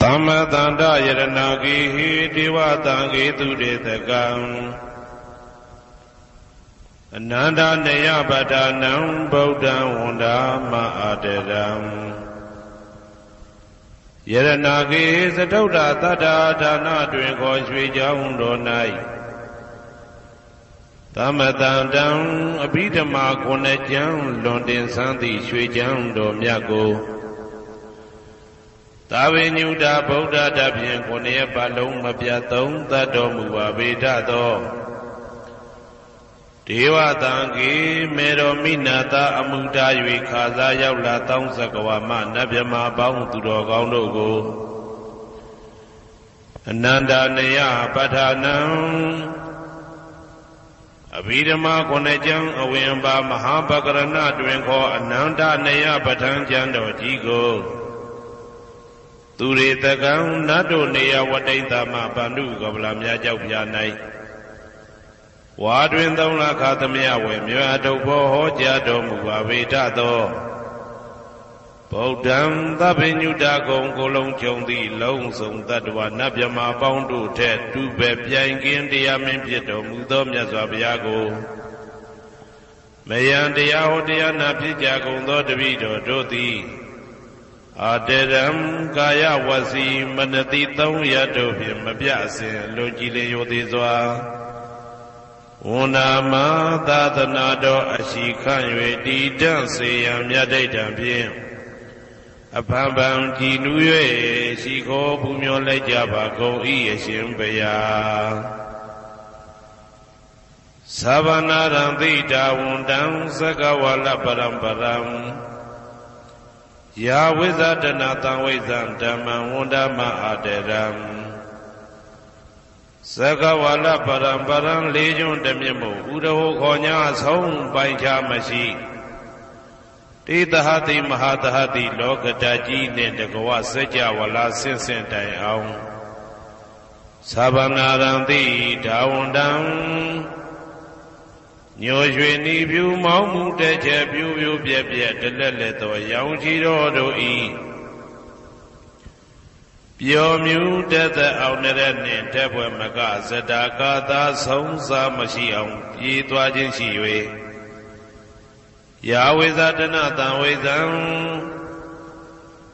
သမ္မတန္တယရဏဂိဟိဒေဝတံဂေတုတေတကံအနန္တနေယပဒနံဗုဒ္ဓံဝန္ဒာမအာတရံယရဏဂိသတုဒ္ဓသတ္တာဒါနတွင်ခေါ်ရွှေကြောင်းတော်၌သမတန္တံအဘိဓမ္မာခုနှစ်ကျမ်းလွန်တင်ဆန်းသည့်ရွှေကြောင်းတော်မြတ်ကိုသာဝေညုတာဗုဒ္ဓတဖြင့်ခုနှစ်ရက်ပတ်လုံးမပြတ်သုံးသတ်တော်မူပါပေတတ်သောဒေဝတံကေမေတော်မိနာတာအမှုတာ၍ခါစားရောက်လာတောင်းစကဝါမနတ်မြမပေါင်းသူတော်ကောင်းတို့ကိုအနန္တနေယပဋ္ဌာနံအဘိဓမ္မာခုနှစ်ကျမ်းအဝင်ပါမဟာပကရဏတွင်ခေါ်အနန္တနေယပဋ္ဌာန်းကျမ်းတော်ကြီးကိုသူရေတကံနတ်တို့နေယဝတိတမဗန္ဓုကပလာများကြောက်ပြ၌ဝါတွင်သုံးလခါသမယဝေမြတ်ထုတ်ဘောဟောကြားတော်မူပါပေတတ်သောဗုဒ္ဓံသဗ္ဗညုတကုံကိုလုံးကြုံသည့်လုံးစုံတတ္တဝနတ်မြမပေါင်းတို့ထက်တူပဲပြိုင်ကင်းတရားမင်းဖြစ်တော်မူသောမြတ်စွာဘုရားကိုမယံတရားဟောတရားနာဖြစ်ကြကုန်သောတပည့်တော်တို့သည်အာတရံကာယဝစီမနတိသုံးရတို့ဖြင့်မပြအစဉ်လွန်ကြည်လင်ရိုသေစွာဝန္ဒာမသာသနာတော်အရှိခန့်၍တည်တံ့စေရန်မြတ်ဒိဋ္ဌံဖြင့်အဖန်ဖန်ကြည်နူး၍ရှိခိုးပူမျောလိုက်ကြပါကုန်၏အရှင်ဘုရားသဗ္ဗနာရံသိတာဝန္တံသက္ကဝါလပရံပရံယာဝိဇာတနာတံဝိဇံဓမ္မံဝန္ဒမအာတရံသက္ကဝါလပရံပရံလေးကျွန်းတမြင့်မို့ဥဒဟောခေါ်ညာဆုံးပိုင်ခြားမရှိတေတဟတိမဟာတဟတိလောကတကြီးနှင့်တကဝစัจ java လာဆင့်ဆင့်တိုင်အောင်သဗ္ဗနာရံတိဒါဝန္တံညိုရွှေနီဖြူမောင်းမှုတဲ့ချက်ပြူပြူပြက်ပြက်တလက်လက်သောရောင်ချီတော်တို့ဤပျော်မြူတတ်တဲ့အောင်တဲ့နှင့်တက်ပွဲမကဇတာကာသာဆုံးစားမရှိအောင်ပြေးသွားခြင်းရှိ၍ယာဝိဇာတနာတံဝိဇံ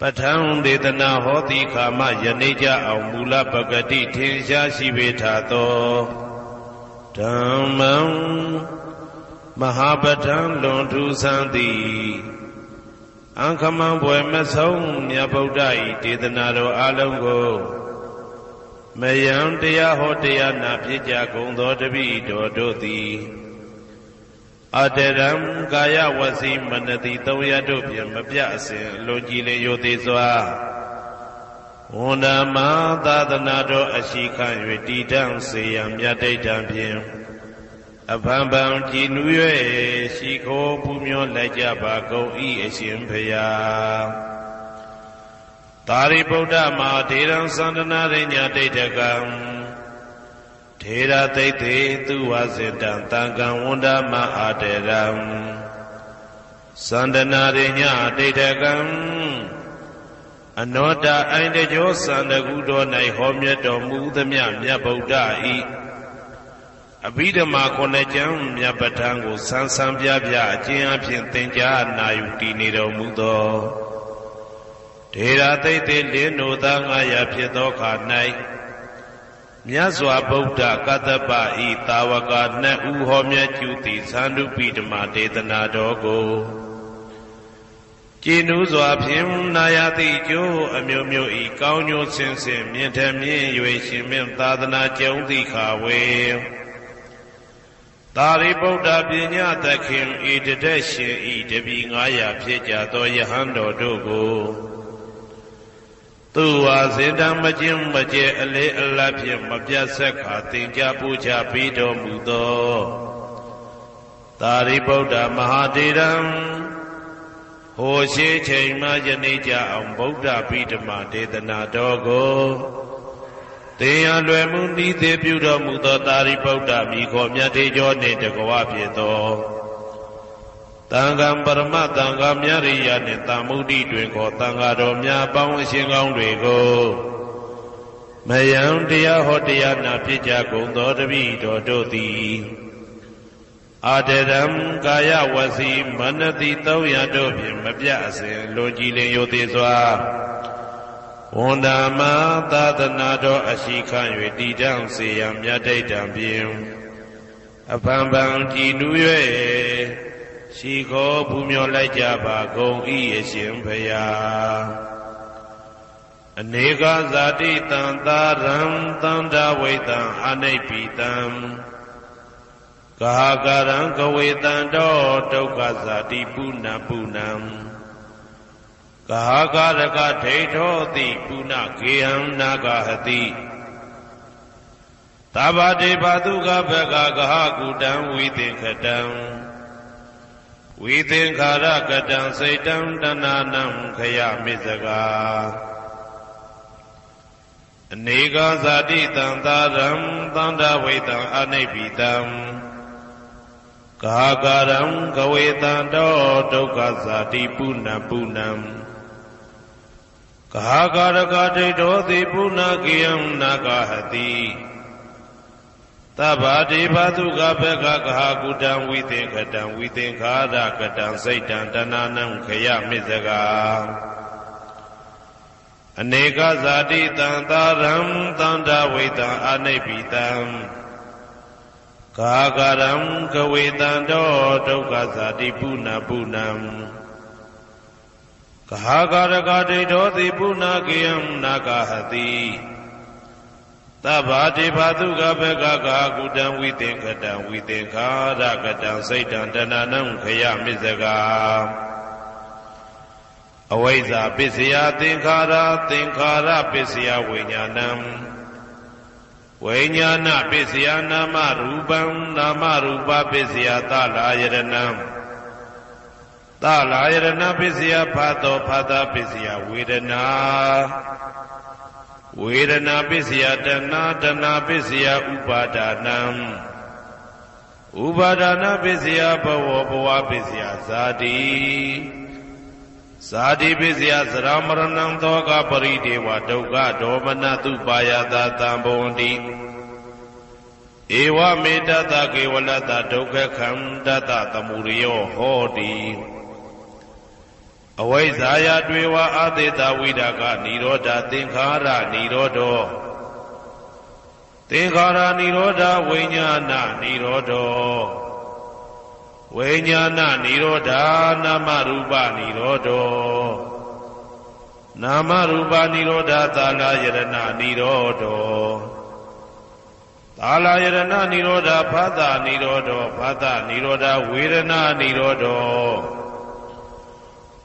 ပဋ္ဌာန်းဒေသနာဟောတိခာမယနေ့ကြအောင်မူလပဂတိထင်ရှားရှိပေထသောဓမ္မံမဟာပဋ္ဌာန်းလွန်ထူးဆန်းသည်အံခမံဘွယ်မဆုံးမြတ်ဗုဒ္ဓ၏ဒေသနာတော်အလုံးကိုမယံတရားဟောတရားနာဖြစ်ကြကုန်သောတပည့်တော်တို့သည်အတရံကာယဝစီမနတိသုံးရတို့ဖြင့်မပြအစဉ်လွန်ကြည်လင်ရိုသေစွာဝန္ဒာမသာသနာတော်အရှိခန့်၍တည်တံ့စေရန်မြတ်ဒိဋ္ဌံဖြင့်အဖန်ဖန်ကြည်နူး၍ရှိခိုးပူမျောလိုက်ကြပါကုန်၏အရှင်ဘုရားသာရိပုတ္တမဟာထေရံသန္တနာရိညာဒိဋ္ဌကံထေရသိတ္တေသူဝါစေတံတံကံဝန္ဒမအာတရံသန္တနာရိညာဒိဋ္ဌကံအနောတအိုင်တကျောသန္တကုတော်၌ဟောမြတ်တော်မူသမျှမြတ်ဗုဒ္ဓဤအဘိဓမ္မာခုနှစ်ကျမ်းမြတ်ပဋ္ဌာန်းကိုဆန်းဆန်းပြပြအကျဉ်းအဖြစ်သင်ကြားနာယူတည်နေတော်မူသောထေရသိတ္တေလင်းတို့သား900ဖြစ်သောခါ၌မြတ်စွာဘုရားကတ္တပဤတာဝကနှစ်ဦးဟောမြတ်ကျူသည်သန္တုပိဓမ္မာဒေသနာတော်ကိုကျင့်ဥစွာဖြင့်နာယတိကျိုးအမျိုးမျိုးဤကောင်းကျိုးဆင်းဆင်းမြင့်ထမြင့်၍ရှင်မြတ်သာသနာကျုံသည့်ခါဝေသာရိပုတ္တပညာသခင်ဤတတက်ရှင်ဤတပည့်900ဖြစ်ကြသောယဟန်တော်တို့ကိုသူဝါစေတံမကျင်းမကျဲအလေးအလတ်ဖြင့်မပြတ်ဆက်ခါသင်ကြားပူဇော်ပေးတော်မူသောသာရိပုတ္တမဟာထေရံဟိုရှိချိန်မှယနေ့ကြအောင်ဗုဒ္ဓဗိဓမ္မာဒေသနာတော်ကိုသင်ရလွယ်မှုဤသေးပြုတော်မူသောသာရိပုတ္တမိခေါ်မြတ်ထေကျော်နှင့်တကွာဖြစ်သောတန်ခါပရမတန်ခါမြရိယနှင့်တမ္မုဒ္ဒိတွင်ခေါ်တန်ခါတော်များပေါင်းအရှင်ကောင်းတွေကို မယံတရားဟောတရားနာဖြစ်ကြကုန်သောတပည့်တော်တို့သည်အာတရံကာယဝစီမနတိ300တို့ဖြင့်မပြအစဉ်လွန်ကြည်လင်ရိုသေစွာဝန်တာမသာသနာတော်အရှိခံ၍တည်တံ့စေရန်မြတ်တိတ်တံဖြင့်အဖန်ဖန်ကြည်နူး၍ရှိခေါ်ပူမျောလိုက်ကြပါကုန်၏အရှင်ဘုရားအနေကဇာတိတံသာရံသန္တာဝိတံအနိပိတံကာကရံကဝေတံတောဒုက္ခဇာတိပုဏ္ဏပုဏ္ဏံကာကရကဒိဋ္ဌောတိပုဏ္ဏကေဟံနာဂဟတိသဗ္ဗတေဘသုကဘဂကဟကုတံဝိသင်္ခတံဝိသင်္ခာရကတံစိတ်တံတဏနံခယမိစကာအနေကဇာတိတံသာရံသန္တာဝိတံအနိပိတံကာကရံကဝေတံတောဒုက္ခဇာတိပုဏ္ဏပုဏ္ဏံကာကရကဒိဋ္ဌောတိပုဏ္ဏကေယံနာဂဟတိသဗ္ဗတေဘသုကဘဂကဟကုတံဝိသင်္ခတံဝိသင်္ခာရကတံစိတ်တံတဏနံခယမိစကာအနေကဇာတိတံသာရံသန္တာဝိတံအနိပိတံကာကရံကဝေတံတောဒုက္ခဇာတိပုဏ္ဏပုဏ္ဏံကာကရကဒိဋ္ဌောတိပုဏ္ဏကေယံနာဂဟတိသဗ္ဗတေဘသုကဘဂကကုတံဝိသင်္ခတံဝိသင်္ခာရကတံစိတ်တံတဏနံခယမိစကာအဝိဇ္ဇာပစ္စယသင်္ခါရသင်္ခါရပစ္စယဝိညာဏံဝိညာဏပစ္စယနာမရူပံနာမရူပပစ္စယသလာယရဏံသလာယရဏပစ္စယဖတ်သောဖတ်တာပစ္စယဝေဒနာဝေဒနာပစ္စယတဏတဏပစ္စယဥပါဒနာဥပါဒနာပစ္စယဘဝဘဝပစ္စယဇာတိဇာတိပစ္စယသရမရဏံသောကပရိဒေဝဒုက္ခဒေါမနတုပါယတာတံဘဝန္တိဧဝမေတ္တကေဝလတ္တဒုက္ခခန္တတသမုရိယောဟောတိအဝိဇ္ဇာယတွေဝအာသေတဝိဒါကနိရောဓသင်္ခါရနိရောဓောသင်္ခါရနိရောဓဝိညာဏနိရောဓောဝိညာဏနိရောဓနာမရူပနိရောဓောနာမရူပနိရောဓသာလယရဏနိရောဓောသာလယရဏနိရောဓဖသနိရောဓောဖသနိရောဓဝေဒနာနိရောဓော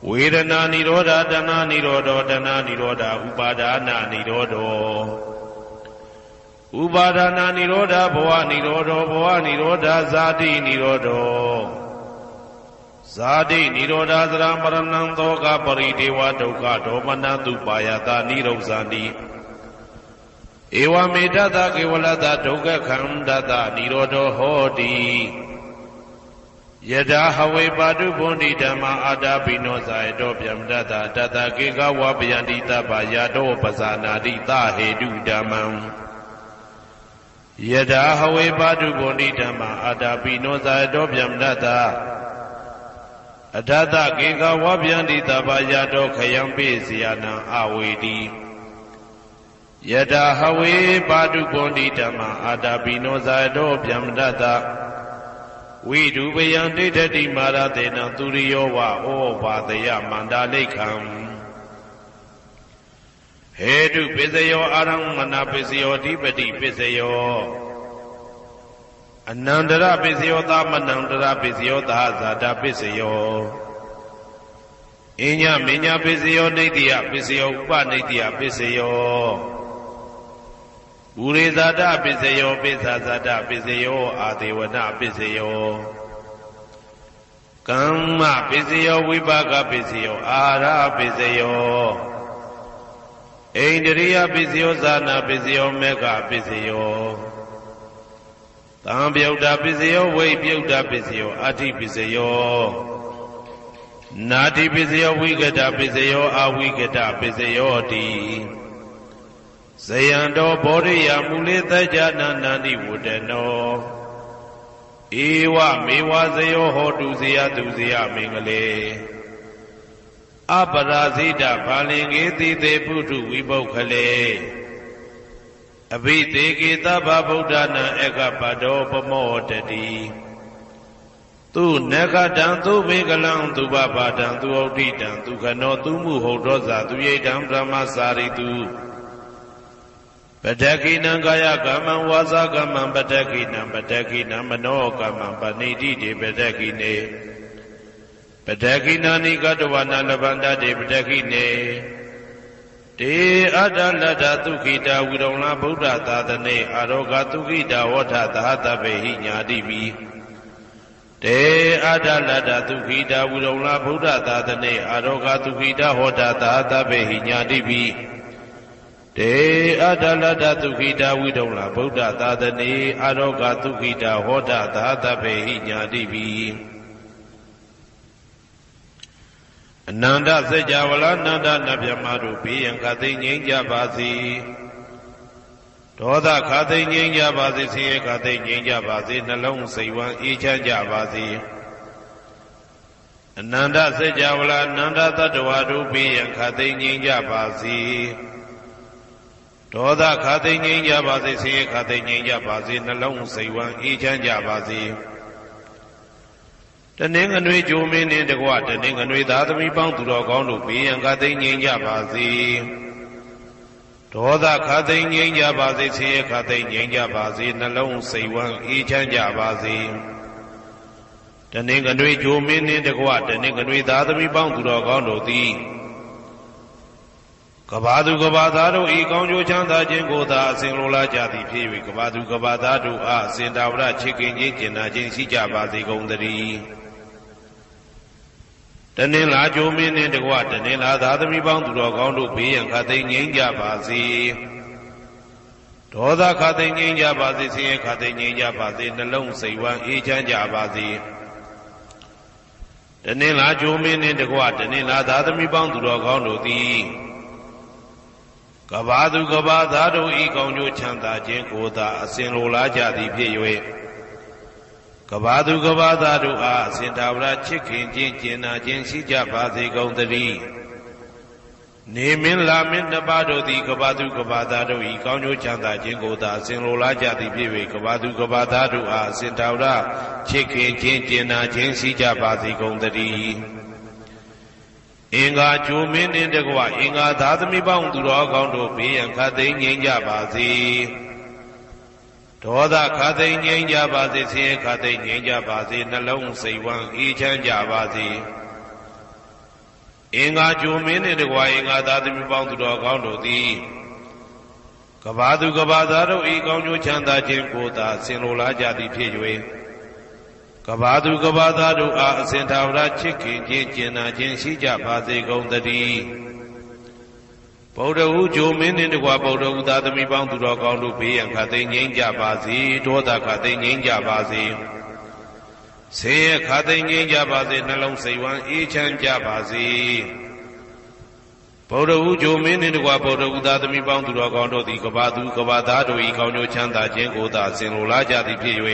ဝေဒနာနိရောဓတဏနိရောဓတဏနိရောဓဥပါဒနာနိရောဓဥပါဒနာနိရောဓဘဝနိရောဓဘဝနိရောဓဇာတိနိရောဓဇာတိနိရောဓသရမရဏံသောကပရိဒေဝဒုက္ခဒေါမနတုပါယတာနိရောဇာတိဧဝမေတ္တကေဝလတ္တဒုက္ခခန္တတနိရောဓဟောတိယထာဟဝေပါတုဘုန်တိဓမ္မာအာတာပိနောဇာယတောဗျမတတတတကေကဝပယန္တိတပယာတောပဇာနာတိသဟေတုဓမ္မံယထာဟဝေပါတုဘုန်တိဓမ္မာအာတာပိနောဇာယတောဗျမတတအထတကေကဝပယန္တိတပယာတောခယံပိစီယနံအဝေတိယထာဟဝေပါတုဘုန်တိဓမ္မာအာတာပိနောဇာယတောဗျမတတဝိဒုပယံဒိဋ္ဌတိမာရတေနံသူရိယောဝဩဘာတယမန္တာလိခံဟေတုပစ္စယောအာရမဏပစ္စယောဓိပတိပစ္စယောအနန္တရပစ္စယောသမနန္တရပစ္စယောသာဇာတပစ္စယောအညမညပစ္စယောနိတ္တိယပစ္စယောဥပနိတ္တိယပစ္စယောဥရိဇာတပစ္စယောပိစ္ဆာဇာတပစ္စယောအာဒေဝနပစ္စယောကမ္မပစ္စယောဝိပါကပစ္စယောအာရပစ္စယောဣန္ဒရိယပစ္စယောဇာနာပစ္စယောမေဃပစ္စယောသံပြုတ်တာပစ္စယောဝိပြုတ်တာပစ္စယောအာတိပစ္စယောနာတိပစ္စယောဝိကတပစ္စယောအာဝိကတပစ္စယောတိ ဇယံတော်ဘောရိယမူလေတကြနာနန္တိဝတ္တနောဧဝမေဝဇယောဟောတုဇယတုဇယမင်္ဂလေအပရာဇိတဘာလင်္ကေတိတေပုထုဝိပုခ္ခလေအဘိသေကေသဗ္ဗဗုဒ္ဓနာဧကပတောပမောတတိသူနဂတံသူမေကလံသူဘဘာတံသူဩဋ္ဌိတံသူခနောသူမှုဟုတ်သောဇာသူယိတံဗြဟ္မစာရိတုပတကိနံကာယကမ္မံဝါစာကမ္မံပတကိနံပတကိနံမနောကမ္မံပဏိတိတေပတကိနေပတကိနာနိကတဝနာလဗန္တတေပတကိနေတေအတ္တလတ္ထသုခိတာဝိရုံလာဗုဒ္ဓသာသနေအာရောဂသုခိတာဝဋ္ဌသဟတပေဟိညာတိပိတေအတ္တလတ္ထသုခိတာဝိရုံလာဗုဒ္ဓသာသနေအာရောဂသုခိတာဟောတသဟတပေဟိညာတိပိတေအတ္တလတ္ထသုခိတာဝိရုံလာဗုဒ္ဓသာသနေအာရောဂသုခိတာဟောတသဟတပေဟိညာတိပိအနန္တစัจ java လာနန္ဒနဗျမတို့ဘေးရန်ခသိငြိမ်းကြပါစေဒေါသခသိငြိမ်းကြပါစေဆင်းရဲခသိငြိမ်းကြပါစေနှလုံးစိတ်ဝမ်းအေးချမ်းကြပါစေအနန္တစัจ java လာနန္ဒတတ္တဝါတို့ဘေးရန်ခသိငြိမ်းကြပါစေဒေါသခသိငြိမ်းကြပါစေဆင်းရဲခသိငြိမ်းကြပါစေနှလုံးစိတ်ဝမ်းအေးချမ်းကြပါစေတနင်္ဂနွေဂျိုမင်းနှင့်တကွတနင်္ဂနွေသားသမီးပေါင်းသူတော်ကောင်းတို့ဘေးရန်ခသိငြိမ်းကြပါစေဒေါသခသိငြိမ်းကြပါစေဆင်းရဲခသိငြိမ်းကြပါစေနှလုံးစိတ်ဝမ်းအေးချမ်းကြပါစေတနင်္ဂနွေဂျိုမင်းနှင့်တကွတနင်္ဂနွေသားသမီးပေါင်းသူတော်ကောင်းတို့သည်ကဘာသူကဘာသားတို့ဤကောင်းကျိုးချမ်းသာခြင်းကိုသာအစဉ်လိုလားကြသည်ဖြစ်၍ကဘာသူကဘာသားတို့အားအစဉ်တာဝရချစ်ခင်ခြင်းကျင်နာခြင်းရှိကြပါစေကုန်သတည်းတနင်္လာဂျိုမင်းနှင့်တကွတနင်္လာသားသမီးပေါင်းသူတော်ကောင်းတို့ဘေးရန်ခသိငြိမ်းကြပါစေဒေါသခသိငြိမ်းကြပါစေဆင်းရဲခသိငြိမ်းကြပါစေနှလုံးစိတ်ဝမ်းအေးချမ်းကြပါစေတနင်္လာဂျိုမင်းနှင့်တကွတနင်္လာသားသမီးပေါင်းသူတော်ကောင်းတို့သည်ကဘာသူကဘာသားတို့ဤကောင်းကျိုးချမ်းသာခြင်းကိုသာအစဉ်လိုလားကြသည်ဖြစ်၍ကဘာသူကဘာသားတို့အားအစဉ်တာဝရချစ်ခင်ခြင်းကျင်နာခြင်းရှိကြပါစေကုန်သတည်းနေမင်းလာမင်းနှစ်ပါးတို့သည်ကဘာသူကဘာသားတို့ဤကောင်းကျိုးချမ်းသာခြင်းကိုသာအစဉ်လိုလားကြသည်ဖြစ်၍ကဘာသူကဘာသားတို့အားအစဉ်တာဝရချစ်ခင်ခြင်းကျင်နာခြင်းရှိကြပါစေကုန်သတည်းအင်္ဂါဂျိုမင်းနှင့်တကွအင်္ဂါသားသမီးပေါင်းသူတော်ကောင်းတို့ဘေးရန်ခသိငြိမ်းကြပါစေဒေါသခသိငြိမ်းကြပါစေဆင်းရဲခသိငြိမ်းကြပါစေနှလုံးစိတ်ဝမ်းအေးချမ်းကြပါစေအင်္ဂါဂျိုမင်းနှင့်တကွအင်္ဂါသားသမီးပေါင်းသူတော်ကောင်းတို့သည်ကဘာသူကဘာသားတို့ဤကောင်းကျိုးချမ်းသာခြင်းကိုသာဆင်လိုလားကြသည်ဖြစ်၍ကဘာသူကဘာသားတို့အားအစဉ်သာဝရချစ်ခင်ခြင်းကျင်နာခြင်းရှိကြပါစေကုန်သတည်းဗုဒ္ဓဟူဂျိုမင်းနှင့်တကွဗုဒ္ဓဟူသားသမီးပေါင်းသူတော်ကောင်းတို့ဘေးရန်ခသိငြိမ်းကြပါစေဒေါသခသိငြိမ်းကြပါစေဆင်းရဲခသိငြိမ်းကြပါစေနှလုံးစိတ်ဝမ်းအေးချမ်းကြပါစေဗုဒ္ဓဟူဂျိုမင်းနှင့်တကွဗုဒ္ဓဟူသားသမီးပေါင်းသူတော်ကောင်းတို့သည်ကဘာသူကဘာသားတို့၏ကောင်းကျိုးချမ်းသာခြင်းကိုသာဆင်လိုလားကြသည်ဖြစ်၍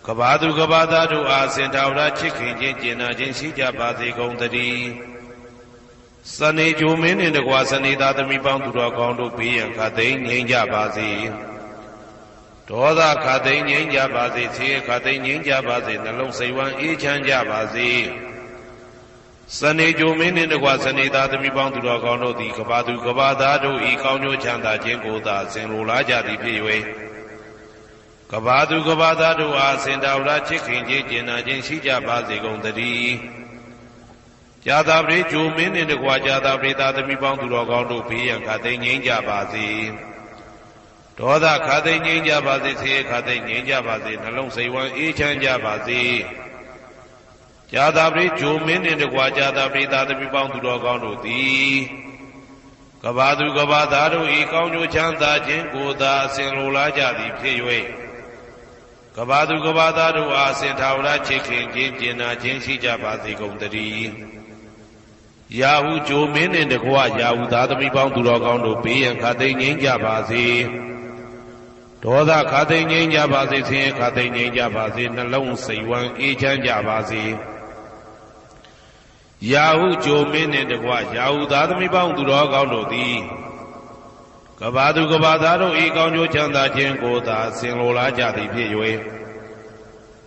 ကဘာသူကဘာသားတို့အားစင်တာဝရချစ်ခင်ခြင်းကျင်နာခြင်းရှိကြပါစေကုန်သတည်းစနေဂျိုမင်းနှင့်တကွစနေသားသမီးပေါင်းသူတော်ကောင်းတို့ဘေးရန်ခသိငြိမ်းကြပါစေဒေါသခသိငြိမ်းကြပါစေဆင်းရဲခသိငြိမ်းကြပါစေနှလုံးစိတ်ဝမ်းအေးချမ်းကြပါစေစနေဂျိုမင်းနှင့်တကွစနေသားသမီးပေါင်းသူတော်ကောင်းတို့သည်ကဘာသူကဘာသားတို့ဤကောင်းကျိုးချမ်းသာခြင်းကိုသာဆင်လိုလားကြသည်ဖြစ်၍ကဘာသူကဘာသားတို့အားစင်တာဝရချစ်ခင်ခြင်းကျင်နာခြင်းရှိကြပါစေကုန်သတည်းကြာသာပရိဂျိုမင်းနှင့်တကွာကြာသာပရိသားသမီးပေါင်းသူတော်ကောင်းတို့ဘေးရန်ခသိငြိမ်းကြပါစေဒေါသခသိငြိမ်းကြပါစေဆင်းရဲခသိငြိမ်းကြပါစေနှလုံးစိတ်ဝမ်းအေးချမ်းကြပါစေကြာသာပရိဂျိုမင်းနှင့်တကွာကြာသာပရိသားသမီးပေါင်းသူတော်ကောင်းတို့သည်ကဘာသူကဘာသားတို့ဤကောင်းကျိုးချမ်းသာခြင်းကိုသာအစဉ်လိုလားကြသည်ဖြစ်၍ကဘာသူကဘာသားတို့အားစင်ထာဝရချစ်ခင်ခြင်းကျင်နာခြင်းရှိကြပါစေကုန်သတည်း ရာဟုဂျိုမင်းနှင့်တကွရာဟုသားသမီးပေါင်းသူတော်ကောင်းတို့ဘေးရန်ခတ်သိမ်းငြိမ်းကြပါစေဒေါသခတ်သိမ်းငြိမ်းကြပါစေဆင်းရဲခတ်သိမ်းငြိမ်းကြပါစေနှလုံးစိတ်ဝမ်းအေးချမ်းကြပါစေရာဟုဂျိုမင်းနှင့်တကွရာဟုသားသမီးပေါင်းသူတော်ကောင်းတို့သည်ကဘာသူကဘာသားတို့ဤကောင်းကျိုးချမ်းသာခြင်းကိုသာဆင်လိုလားကြသည်ဖြစ်၍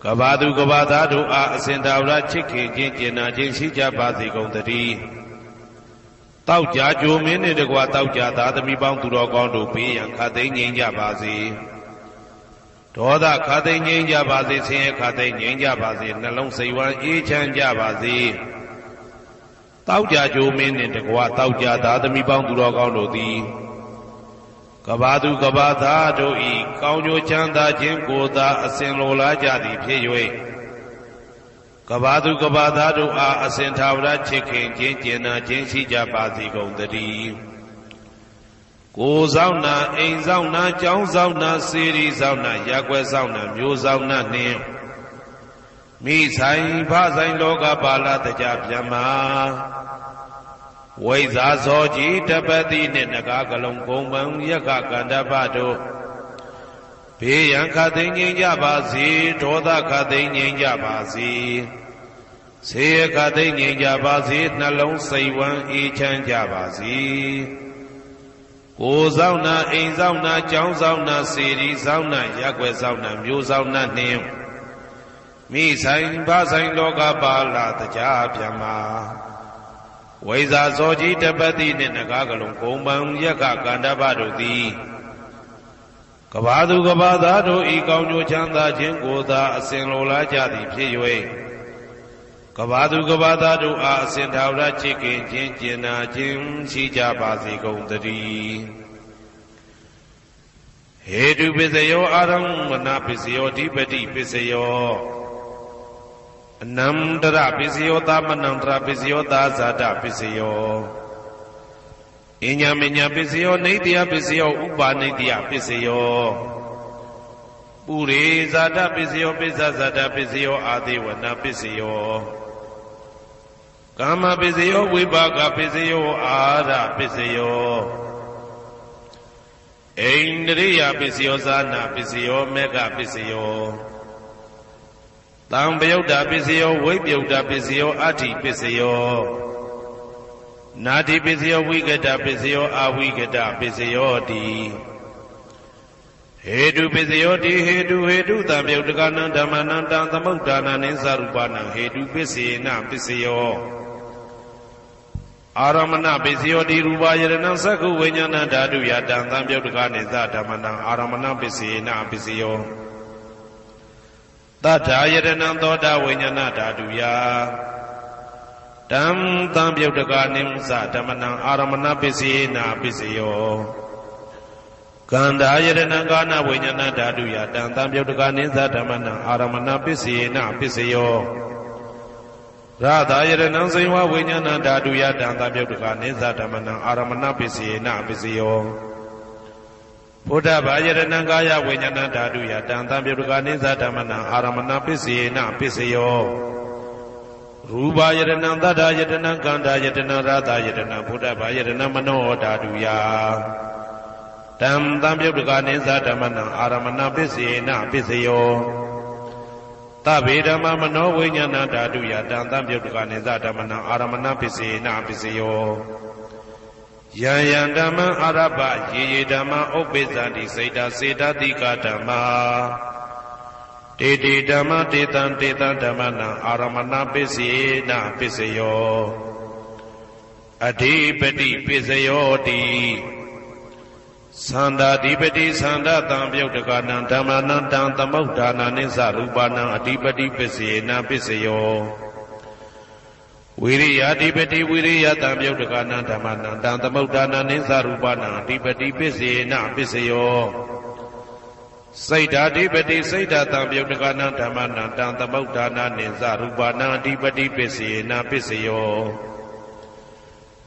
ကဘာသူကဘာသားတို့အားအစဉ်တာဝရချစ်ခင်ခြင်းကျင်နာခြင်းရှိကြပါစေကုန်သတည်းတောက်ကြကြိုမင်းနှင့်တကွတောက်ကြသားသမီးပေါင်းသူတော်ကောင်းတို့ဘေးရန်ခတ်သိမ်းငြိမ်းကြပါစေဒေါသခတ်သိမ်းငြိမ်းကြပါစေဆင်းရဲခတ်သိမ်းငြိမ်းကြပါစေနှလုံးစိတ်ဝမ်းအေးချမ်းကြပါစေတောက်ကြကြိုမင်းနှင့်တကွတောက်ကြသားသမီးပေါင်းသူတော်ကောင်းတို့သည်ကဘာသူကဘာသားတို့ဤကောင်းကျိုးချမ်းသာခြင်းကိုသာအစဉ်လိုလားကြသည်ဖြစ်၍ကဘာသူကဘာသားတို့အားအစဉ်ထာဝရချစ်ခင်ခြင်းကျင်နာခြင်းရှိကြပါစေကုန်သတည်းကိုယ်ဆောင်နာအိမ်ဆောင်နာကျောင်းဆောင်နာစေရီဆောင်နာရပ်ကွက်ဆောင်နာမျိုးဆောင်နာနှင့်မိဆိုင်ဖဆိုင်လောကပါဠတကြဗျမဝိဇာဇောကြီးတပတိနှင့်နဂါကလုံးကုံပံယက္ခကန္တပတို့ဘေးရန်ခတ်သိမ်းငြိမ်းကြပါစေဒေါသခတ်သိမ်းငြိမ်းကြပါစေဆေးခတ်သိမ်းငြိမ်းကြပါစေနှလုံးစိတ်ဝမ်းအေးချမ်းကြပါစေကိုယ်ဆောင်နာအိမ်ဆောင်နာကျောင်းဆောင်နာစေရီဆောင်နာရပ်ကွက်ဆောင်နာမျိုးဆောင်နာနှင့်မိဆိုင်ဖဆိုင်လောကပါဠတကြဗျမဝိဇာဇောကြီးတပတိနှင့်နဂါကလုံးကုံပံယက္ခကန္တပတို့သည်ကဘာသူကဘာသားတို့ဤကောင်းကျိုးချမ်းသာခြင်းကိုသာအစဉ်လိုလားကြသည်ဖြစ်၍ကဘာသူကဘာသားတို့အားအစဉ်ထာဝရချစ်ခင်ခြင်းကျင်နာခြင်းရှိကြပါစေကုန်သတည်းဟေတုပစ္စယောအာရမဏပစ္စယောဓိပတိပစ္စယောအနန္တရပစ္စယောသမနန္တရပစ္စယောသာဇာတပစ္စယောအညမညပစ္စယောနေတ္တယပစ္စယောဥပါနေတ္တယပစ္စယောပုရိဇာတပစ္စယောပိစ္ဆဇာတပစ္စယောအာသေဝနာပစ္စယောကာမပစ္စယောဝိပါကပစ္စယောအာရပစ္စယောဣန္ဒရိယပစ္စယောဇာနာပစ္စယောမေဃပစ္စယောတံပယုတ်တာပစ္စယောဝိပယုတ်တာပစ္စယောအဋ္ဌိပစ္စယောနာတိပစ္စယောဝိကတပစ္စယောအဝိကတပစ္စယောတိဟေတုပစ္စယောတိဟေတုတံပယုတ်တကနံဓမ္မနံတံသမုဒ္ဒါနံနိသရူပနံဟေတုပစ္စေနပစ္စယောအာရမဏပစ္စယောတိရူပယရဏံသက္ခုဝိညာဏဓာတုယတံသံပယုတ်တကနိသဓမ္မနံအာရမဏပစ္စေနပစ္စယောတထာယတနံသောတာဝိညာဏဓာတုယတံသံပယုတ်တကနိသဓမ္မနံအာရမဏပစ္စေနပစ္စယောကန္တာယတနံကာနဝိညာဏဓာတုယတံသံပယုတ်တကနိသဓမ္မနံအာရမဏပစ္စေနပစ္စယောရသာယတနံဇိဝဝိညာဏဓာတုယတံသံပယုတ်တကနိသဓမ္မနံအာရမဏပစ္စေနပစ္စယောဘုဒ္ဓဘာယတနံကာယဝိညာဏဓာတုယတံသံပယုတ်တကနိသဓမ္မနံအာရမဏပစ္စေနပစ္စယောရူပယတနံသတ္တယတနံကန္တာယတနံရသယတနံဘုဒ္ဓဘာယတနံမနောဓာတုယတံသံပယုတ်တကနိသဓမ္မနံအာရမဏပစ္စေနပစ္စယောသဗ္ဗေဓမ္မမနောဝိညာဏဓာတုယတံသံပယုတ်တကနိသဓမ္မနံအာရမဏပစ္စေနပစ္စယောယံယံဓမ္မအာရပယေယေဓမ္မဥပ္ပိသန္တိစေတစေတတိကဓမ္မာတေတေဓမ္မတေတံဓမ္မနံအာရမဏပစ္စေနပစ္စယောအဓိပတိပစ္စယောတိသန္တာဓိပတိသန္တာတံပယုတ်တကနံဓမ္မနံတံသမုဒ္ဒါနနိသရူပနံအဓိပတိပစ္စေနပစ္စယောဝိရိယဓိပတိဝိရိယတံပယုတ်တကနံဓမ္မနံတံသမုဒ္ဒါနနိသရူပနံအဓိပတိပစ္စေနပစ္စယောစိတ်ဓာဓိပတိစိတ်ဓာတံပယုတ်တကနံဓမ္မနံတံသမုဒ္ဒါနနိသရူပနံအဓိပတိပစ္စေနပစ္စယော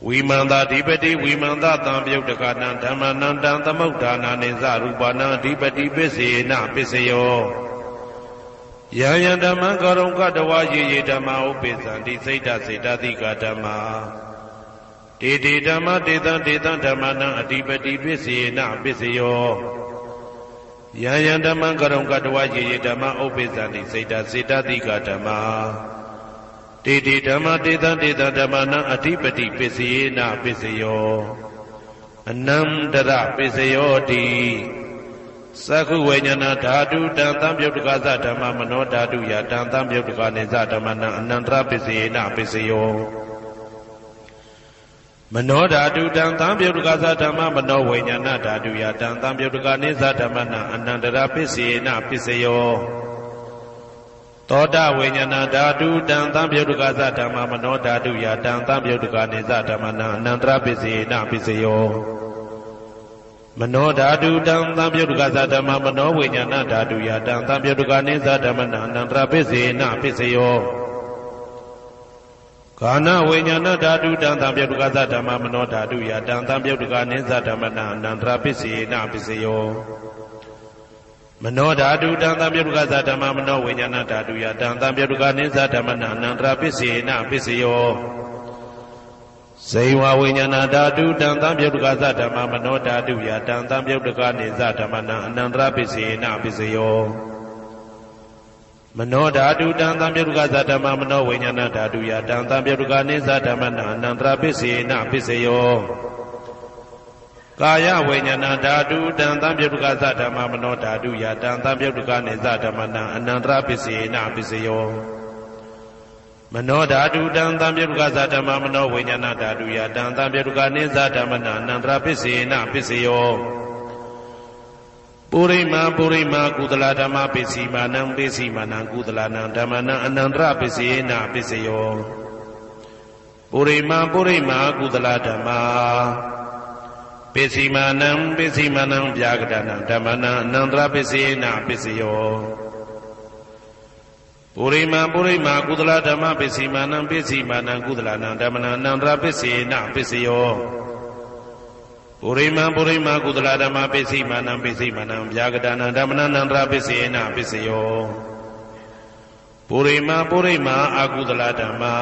ဝိမန္တာဓိပတိဝိမန္တတံပယုတ်တကနံဓမ္မနံတံသမုဒ္ဒါနနိသရူပနံအဓိပတိပစ္စေနပစ္စယောယံယံဓမ္မံကရုံကတဝါယေယေဓမ္မဥပ္ပိသန္တိစိတ်ဓာစေတသိကဓမ္မာ တေတေဓမ္မတေတံတေတံဓမ္မနံအဓိပတိပစ္စေနပစ္စယောယံယံဓမ္မံကရုံကတဝယေယေဓမ္မဥပ္ပိသန္တိစေတစေတတိကဓမ္မာတေတေဓမ္မတေတံတေတံဓမ္မနံအဓိပတိပစ္စေနပစ္စယောအနန္တရပစ္စယောတိသက္ခုဝိညာဏဓာတုတံသံပြုတ်တကသဓမ္မမနောဓာတုယတံသံပြုတ်တကနေသဓမ္မနံအနန္တရပစ္စေနပစ္စယောမနောဓာတုတံသံပြုတ်တကသဓမ္မမနောဝိညာဏဓာတုယတံသံပြုတ်တကနေသဓမ္မနံအနန္တရပစ္စေနပစ္စယောသောတဝိညာဏဓာတုတံသံပြုတ်တကသဓမ္မမနောဓာတုယတံသံပြုတ်တကနေသဓမ္မနံအနန္တရပစ္စေနပစ္စယောမနောဓာတုတံသံပြုတ်တကသဓမ္မမနောဝိညာဏဓာတုယတံသံပြုတ်တကနေသဓမ္မနံအနန္တရပစ္စေနပစ္စယောကာနဝိညာဏဓာတုတံသံပြုတ်တကသဓမ္မမနောဓာတုယတံသံပြုတ်တကနေသဓမ္မနံအနန္တရပစ္စေနပစ္စယောမနောဓာတုတံသံပြုတ်တကသဓမ္မမနောဝိညာဏဓာတုယတံသံပြုတ်တကနေသဓမ္မနံအနန္တရပစ္စေနပစ္စယောဇေဝဝိညာဏဓာတုတံသံပြုတ်တကသဓမ္မမနောဓာတုယတံသံပြုတ်တကနေသဓမ္မနံအနန္တရပစ္စေနပစ္စယောမနောဓာတုတံသံပြုတ်တကသဓမ္မမနောဝိညာဏဓာတုယတံသံပြုတ်တကနေသဓမ္မနံအနန္တရပစ္စေနပစ္စယောကာယဝိညာဏဓာတုတံသံပြုတ်တကသဓမ္မမနောဓာတုယတံသံပြုတ်တကနေသဓမ္မနံအနန္တရပစ္စေနပစ္စယောမနောဓာတုတံသံပြုတ်တကသဓမ္မမနောဝိညာဏဓာတုယတံသံပြုတ်တကနေသဓမ္မနံအနန္တရပစ္စေနပစ္စယောပုရိမာပုရိမာကုသလဓမ္မပစ္စည်းမာနံပစ္စည်းမာနံကုသလနံဓမ္မနံအနန္တရပစ္စေနပစ္စယောပုရိမာပုရိမာကုသလဓမ္မာပစ္စည်းမာနံပစ္စည်းမာနံဗျာကတနံဓမ္မနံအနန္တရပစ္စေနပစ္စယောပုရိမာပုရိမာကုသလဓမ္မပစ္စည်းမာနံပစ္စည်းမာနံကုသလနံဓမ္မနံအနန္တရပစ္စေနပစ္စယောပုရိမာပုရိမာကုသလဓမ္မပစ္စည်းမာနံပစ္စည်းမာနံဗျာကတနံဓမ္မနံအနန္တရပစ္စေနပစ္စယောပုရိမာပုရိမာအကုသလဓမ္မာ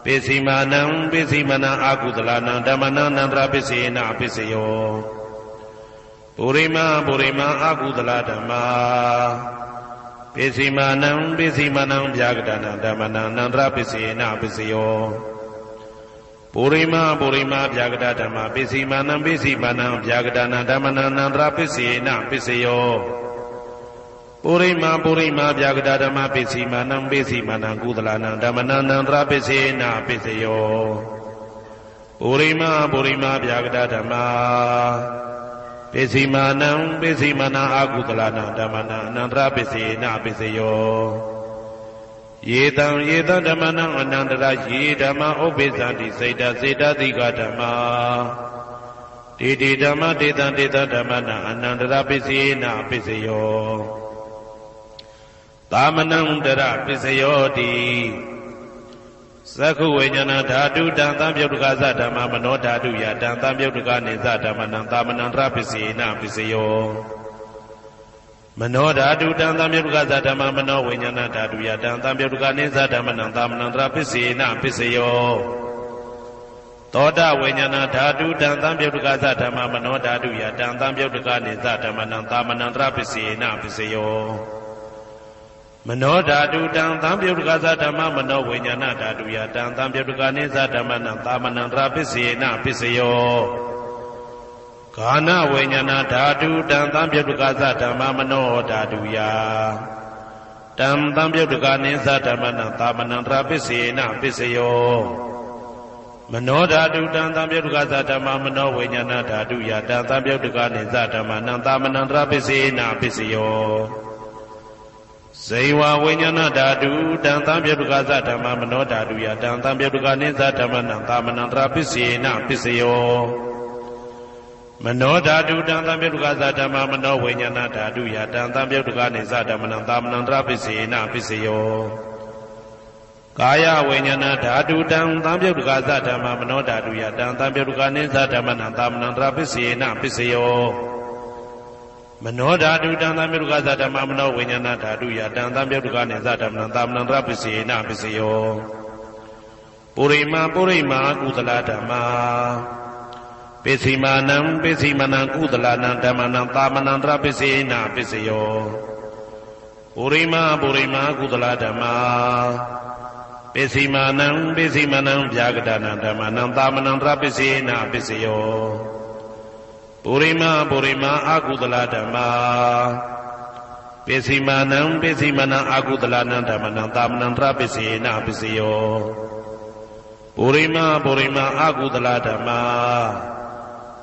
ပစ္စည်းမာနံပစ္စည်းမာနံအကုသလနံဓမ္မနံအနန္တရပစ္စေနပစ္စယောပုရိမာပုရိမာအကုသလဓမ္မာပစ္စည်းမာနံပစ္စည်းမာနံဗျာကတနံဓမ္မနံအနန္တရပစ္စေနပစ္စယောပုရိမာပုရိမာဗျာကတဓမ္မပစ္စည်းမာနံပစ္စည်းမာနံဗျာကတနံဓမ္မနံအနန္တရပစ္စေနပစ္စယောပုရိမာပုရိမာဗျာကတဓမ္မပစ္စည်းမာနံပစ္စည်းမာနံကုသလနံဓမ္မနံအနန္တရပစ္စေနပစ္စယောပုရိမာပုရိမာဗျာကတဓမ္မပစ္စည်းမာနံပစ္စည်းမာနံအကုသလနံဓမ္မနံအနန္တရပစ္စေနပစ္စယောယေတံယေတံဓမ္မနံအနန္တရယေဓမ္မဥပ္ပိသန္တိစေတစေတတိကဓမ္မာတေတေဓမ္မတေတံတေတံဓမ္မနံအနန္တရပစ္စေနပစ္စယောသာမနံတရပစ္စယောတိသက္ခုဝိညာဏဓာတုတံသံပြုတ်တကသဓမ္မမနောဓာတုယတံသံပြုတ်တကနေသဓမ္မနံသာမနံတရပစ္စေနပစ္စယောမနောဓာတုတံသံပြုတ်တကသဓမ္မမနောဝိညာဏဓာတုယတံသံပြုတ်တကနေသဓမ္မနံသာမနံတရပစ္စေနပစ္စယောသောတဝိညာဏဓာတုတံသံပြုတ်တကသဓမ္မမနောဓာတုယတံသံပြုတ်တကနေသဓမ္မနံသာမနံတရပစ္စေနပစ္စယောမနောဓာတုတံသံပြုတ်တကသဓမ္မမနောဝိညာဏဓာတုယတံသံပြုတ်တကနေသဓမ္မနံသာမနံတရပစ္စေနပစ္စယောကာနဝိညာဏဓာတုတံသံပြုတ်တကသဓမ္မမနောဓာတုယတံသံပြုတ်တကနေသဓမ္မနံသာမနံတရပစ္စေနပစ္စယောမနောဓာတုတံသံပြုတ်တကသဓမ္မမနောဝိညာဏဓာတုယတံသံပြုတ်တကနေသဓမ္မနံသာမနံတရပစ္စေနပစ္စယောဇေဝဝိညာဏဓာတုတံသံပြုတ်တကသဓမ္မမနောဓာတုယတံသံပြုတ်တကနေသဓမ္မနံသာမနံတရပစ္စေနပစ္စယောမနောဓာတုတံသံပြုတ်တကသဓမ္မမနောဝိညာဏဓာတုယတံသံပြုတ်တကနေသဓမ္မနံသာမနံတရပစ္စေနပစ္စယောကာယဝိညာဏဓာတုတံသံပြုတ်တကသဓမ္မမနောဓာတုယတံသံပြုတ်တကနေသဓမ္မနံသာမနံတရပစ္စေနပစ္စယောမနောဓာတုတံသံပြုတ်တကသဓမ္မမနောဝိညာဏဓာတုယတံသံပြုတ်တကနေသဓမ္မနံသာမနံတရပစ္စေနပစ္စယော ပုရိမာကုသလဓမ္မာပစ္စည်းမာနံပစ္စည်းမနံကုသလနံဓမ္မနံသာမနံတရပစ္စေနပစ္စယောပုရိမာကုသလဓမ္မာပစ္စည်းမာနံပစ္စည်းမနံဗျာကတနံဓမ္မနံသာမနံတရပစ္စေနပစ္စယောပုရိမာအကုသလဓမ္မာပစ္စည်းမာနံပစ္စည်းမနံအကုသလနံဓမ္မနံသာမနံတရပစ္စေနပစ္စယောပုရိမာအကုသလဓမ္မာ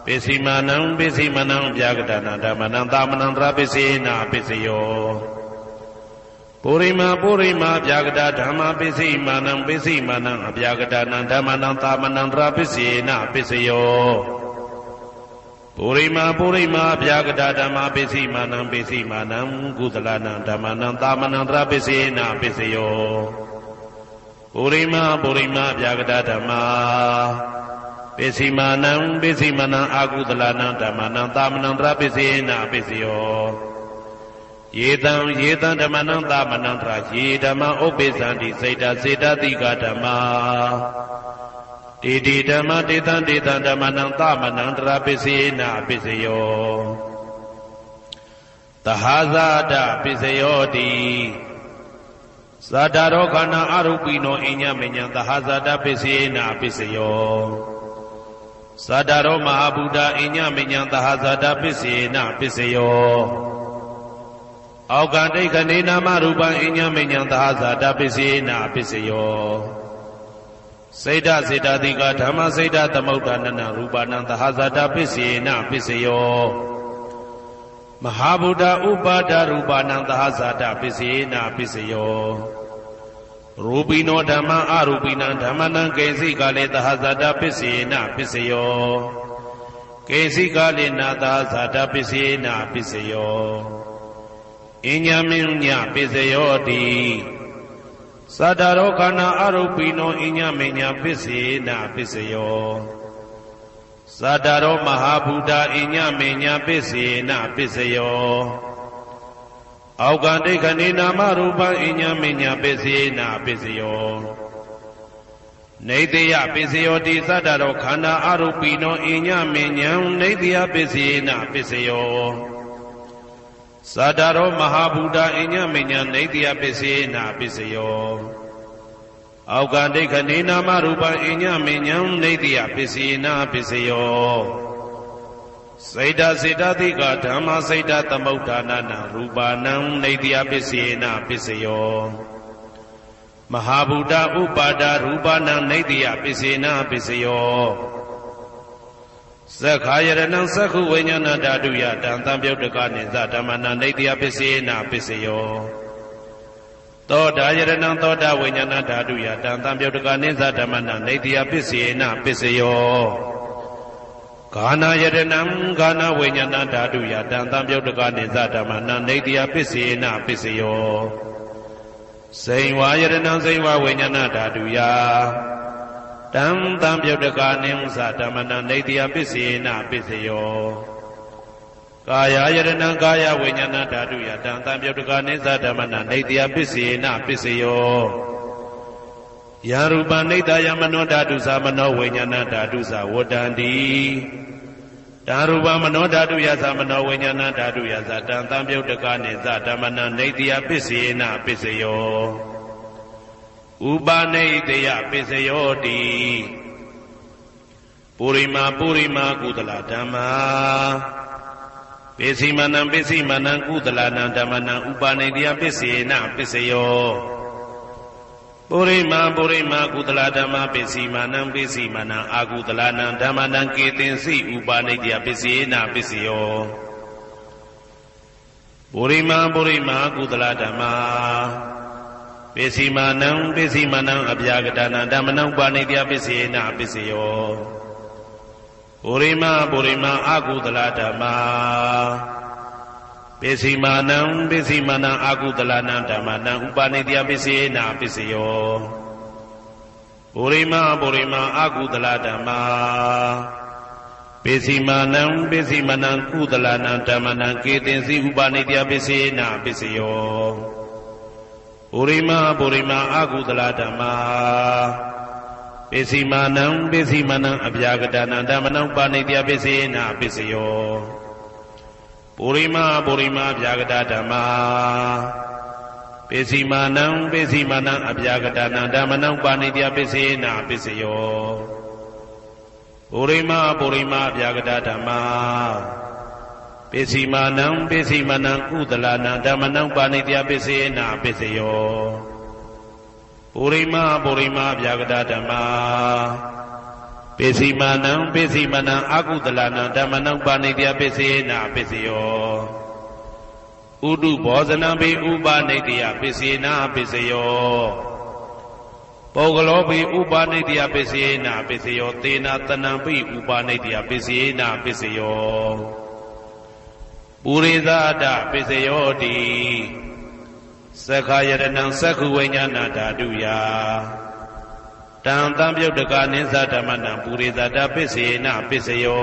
ပစ္စည်းမာနံပစ္စည်းမနံဗျာကတနံဓမ္မနံသာမနံတရပစ္စေနပစ္စယောပုရိမာဗျာကတဓမ္မာပစ္စည်းမာနံပစ္စည်းမနံအဗျာကတနံဓမ္မနံသာမနံတရပစ္စေနပစ္စယောပုရိမာဗျာကတဓမ္မာပစ္စည်းမာနံကုသလနံဓမ္မနံသာမနံတရပစ္စေနပစ္စယောပုရိမာဗျာကတဓမ္မာပစ္စည်းမာနံအကုသလနံဓမ္မနံသာမနံတရပစ္စေနပစ္စယောယေတံဓမ္မနံသာမနံတရယေဓမ္မဥပ္ပိသန္တိစေတတိကဓမ္မာတေဓမ္မတေတံဓမ္မနံသာမနံတရပစ္စေနပစ္စယောသဟာဇာတပစ္စယောတိဇာတရောခန္ဓာအရုပိနောအညမညံသဟာဇာတပစ္စေနပစ္စယောဇာတရောမဟာဗုဒ္ဓအညမညံသဟာဇာတပစ္စေနပစ္စယောအောက်ကဒိဋ္ဌနေနာမရူပံအညမညံသဟာဇာတပစ္စေနပစ္စယောစေတတိကဓမ္မစေတသမုဋ္ဌာနနရူပနံသဟာဇာတပစ္စေနပစ္စယောမဟာဗုဒ္ဓဥပါဒရူပနံသဟာဇာတပစ္စေနပစ္စယောရူပိနောဓမ္မအရူပိနံဓမ္မနံကေစီကလေသဟာဇာတပစ္စေနပစ္စယောကေစီကလေနာသဟာဇာတပစ္စေနပစ္စယောအညမညပစ္စယောတိသတ္တရောခန္ဓာအရုပိနောအညမညပစ္စေနပစ္စယောသတ္တရောမဟာဗုဒ္ဓအညမညပစ္စေနပစ္စယောအောက်ကဒိဋ္ဌနေနာမရူပံအညမညပစ္စေနပစ္စယောနေတယပစ္စယောတိသတ္တရောခန္ဓာအရုပိနောအညမညံနေတယပစ္စေနပစ္စယောသတ္တရောမဟာဗုဒ္ဓအညမညနေတယပစ္စေနပစ္စယောအောက်ကဒိဋ္ဌနေနာမရူပံအညမညံနေတယပစ္စေနပစ္စယောစေတတိကဓမ္မစေတသမုဋ္ဌာနနရူပနံနေတယပစ္စေနပစ္စယောမဟာဗုဒ္ဓဥပါဒရူပနံနေတယပစ္စေနပစ္စယောသက္ခာယရဏံသက္ခုဝိညာဏဓာတုယတံသံပြုတ်တကနိသဓမ္မနံနေတယပစ္စေနပစ္စယောသောတာယရဏံသောတာဝိညာဏဓာတုယတံသံပြုတ်တကနိသဓမ္မနံနေတယပစ္စေနပစ္စယောဂာနာယရဏံဂာနာဝိညာဏဓာတုယတံသံပြုတ်တကနိသဓမ္မနံနေတယပစ္စေနပစ္စယောစိန်ဝါယရဏံစိန်ဝါဝိညာဏဓာတုယတံသံပြုတ်တကနိသဓမ္မနံနေတယပစ္စေနပစ္စယောကာယယရဏံကာယဝိညာဏဓာတုယတံသံပြုတ်တကနိသဓမ္မနံနေတယပစ္စေနပစ္စယောယရူပနိတယမနောဓာတုသမနောဝိညာဏဓာတုသဝတ္တန္တိတံရူပမနောဓာတုယသမနောဝိညာဏဓာတုယသတံသံပြုတ်တကနိသဓမ္မနံနေတယပစ္စေနပစ္စယောဥပနိတယပစ္စယောတိပုရိမာကုသလဓမ္မာပစ္စည်းမနံကုသလနံဓမ္မနံဥပနိတယပစ္စေနပစ္စယောပုရိမာကုသလဓမ္မာပစ္စည်းမနံအာကုသလနံဓမ္မနံကေတင်စီဥပနိတယပစ္စေနပစ္စယောပုရိမာကုသလဓမ္မာပစ္စည်းမနံအဗျာကတနံဓမ္မနံဥပနိတယပစ္စေနပစ္စယောပုရိမာအာကုသလဓမ္မာပစ္စည်းမနံအာကုသလနံဓမ္မနံဥပနိတယပစ္စေနပစ္စယောပုရိမာအာကုသလဓမ္မာပစ္စည်းမနံကုသလနံဓမ္မနံကေတင်စီဥပနိတယပစ္စေနပစ္စယောပုရိမာအာကုသလဓမ္မာပ ပိစီမာနံပိစီမနံအပြာကတနံဓမ္မနံပါဏိတယပိစေနပိစယောပုရိမပုရိမအပြာကတဓမ္မာပိစီမာနံပိစီမနံအပြာကတနံဓမ္မနံပါဏိတယပိစေနပိစယောပုရိမပုရိမအပြာကတဓမ္မာပိစီမာနံပိစီမနံကုသလနံဓမ္မနံပါဏိတယပိစေနပိစယောပုရိမပုရိမဗျာကတဓမ္မာပိစီမာနံပိစီမနံအကုသလနံဓမ္မနံပါဏိတယပိစေနပိစယောဥဒုဘောဇနံပိဥပနိတယပိစေနပိစယောပုဂ္ဂလောပိဥပနိတယပိစေနပိစယောသေနတနံပိဥပနိတယပိစေနပိစယောပုရိသဒပိစယောတိသက္ခာယတနံသက္ခုဝိညာဏဓာတုယတံတံပြုတ်တကနိသဓမ္မနံပုရိသတပိစေနပိစယော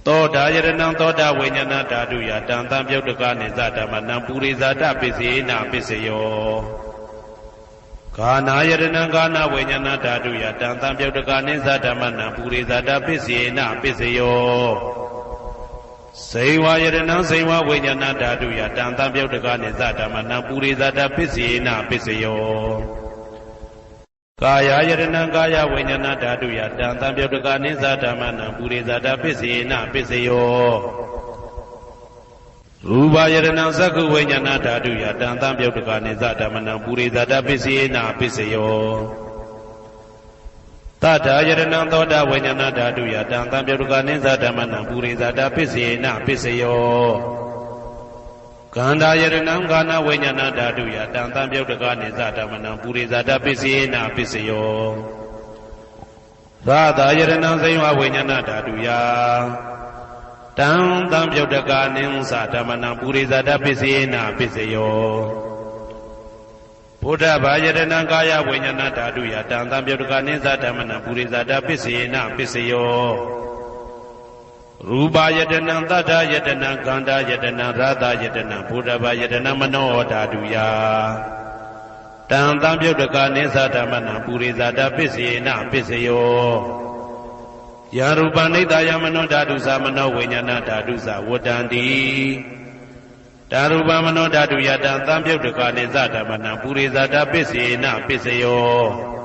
သောတာယတနံသောတာဝိညာဏဓာတုယတံတံပြုတ်တကနိသဓမ္မနံပုရိသတပိစေနပိစယောဂာနာယတနံဂာနဝိညာဏဓာတုယတံတံပြုတ်တကနိသဓမ္မနံပုရိသတပိစေနပိစယောစေဝယတနံစေဝဝိညာဏဓာတုယတံတံပြုတ်တကနိသဓမ္မနံပုရိသတပိစေနပိစယောကာယယတနံကာယဝိညာဏဓာတုယတံတံပြုတ်တကနိသဓမ္မနံပုရိသတပိစေနပိစယောရူပယတနံသက္ခုဝိညာဏဓာတုယတံတံပြုတ်တကနိသဓမ္မနံပုရိသတပိစေနပိစယောတထာယတနံသောတာဝိညာဏဓာတုယတံတံပြုတ်တကနိသဓမ္မနံပုရိသတပိစေနပိစယောကန္တာယတနံဂာနဝိညာဏဓာတုယတံတံပြုတ်တကနိသဓမ္မနံပုရိသတပိစေနပိစယောသာသာယတနံစေဝဝိညာဏဓာတုယတံတံပြုတ်တကနိသဓမ္မနံပုရိသတပိစေနပိစယောဘုဒ္ဓဘာယတနံကာယဝိညာဏဓာတုယတံတံပြုတ်တကနိသဓမ္မနံပုရိသတပိစေနပိစယောရူပယတနံသတ္တယတနံကန္တာယတနံရာသယတနံဘုဒ္ဓဘာယတနံမနောဓာတုယတံတံပြုတ်တကနိသဓမ္မနံပုရိသတပိစေနပိစယောယရူပနိတယမနောဓာတုသမနောဝိညာဏဓာတုသဝတ္တန္တိတာရူပမနောဓာတုယတံတံပြုတ်တကနိသဓမ္မနံပုရိသတပိစေနပိစယော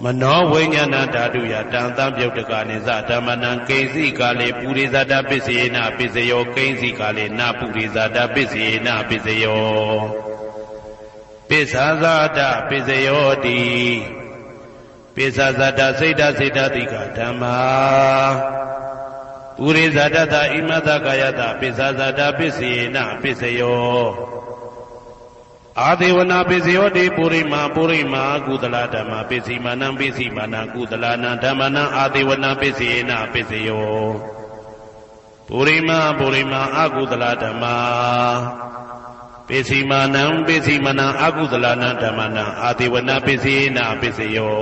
မနောဝိညာဏဓာတုယတံတံပြုတ်တကနိသဓမ္မနံကိဉ္စီကာလေပုရိသတပိစေနပိစယောကိဉ္စီကာလေနပုရိသတပိစေနပိစယောပိစ္ဆာဇာတပိစယောတိပိစ္ဆာဇာတစိတ်တစိတ်တတိကဓမ္မာပုရိသတတဣမတကာယတပိစ္ဆာဇာတပိစေနပိစယောအာဒေဝနာပိစယောတိပုရိမာပုရိမာကုသလဓမ္မာပိစီမာနံပိစီမာနံကုသလနံဓမ္မနံအာဒေဝနာပိစေနပိစယောပုရိမာပုရိမာအကုသလဓမ္မာပိစီမာနံပိစီမာနံအကုသလနံဓမ္မနံအာဒေဝနာပိစေနပိစယော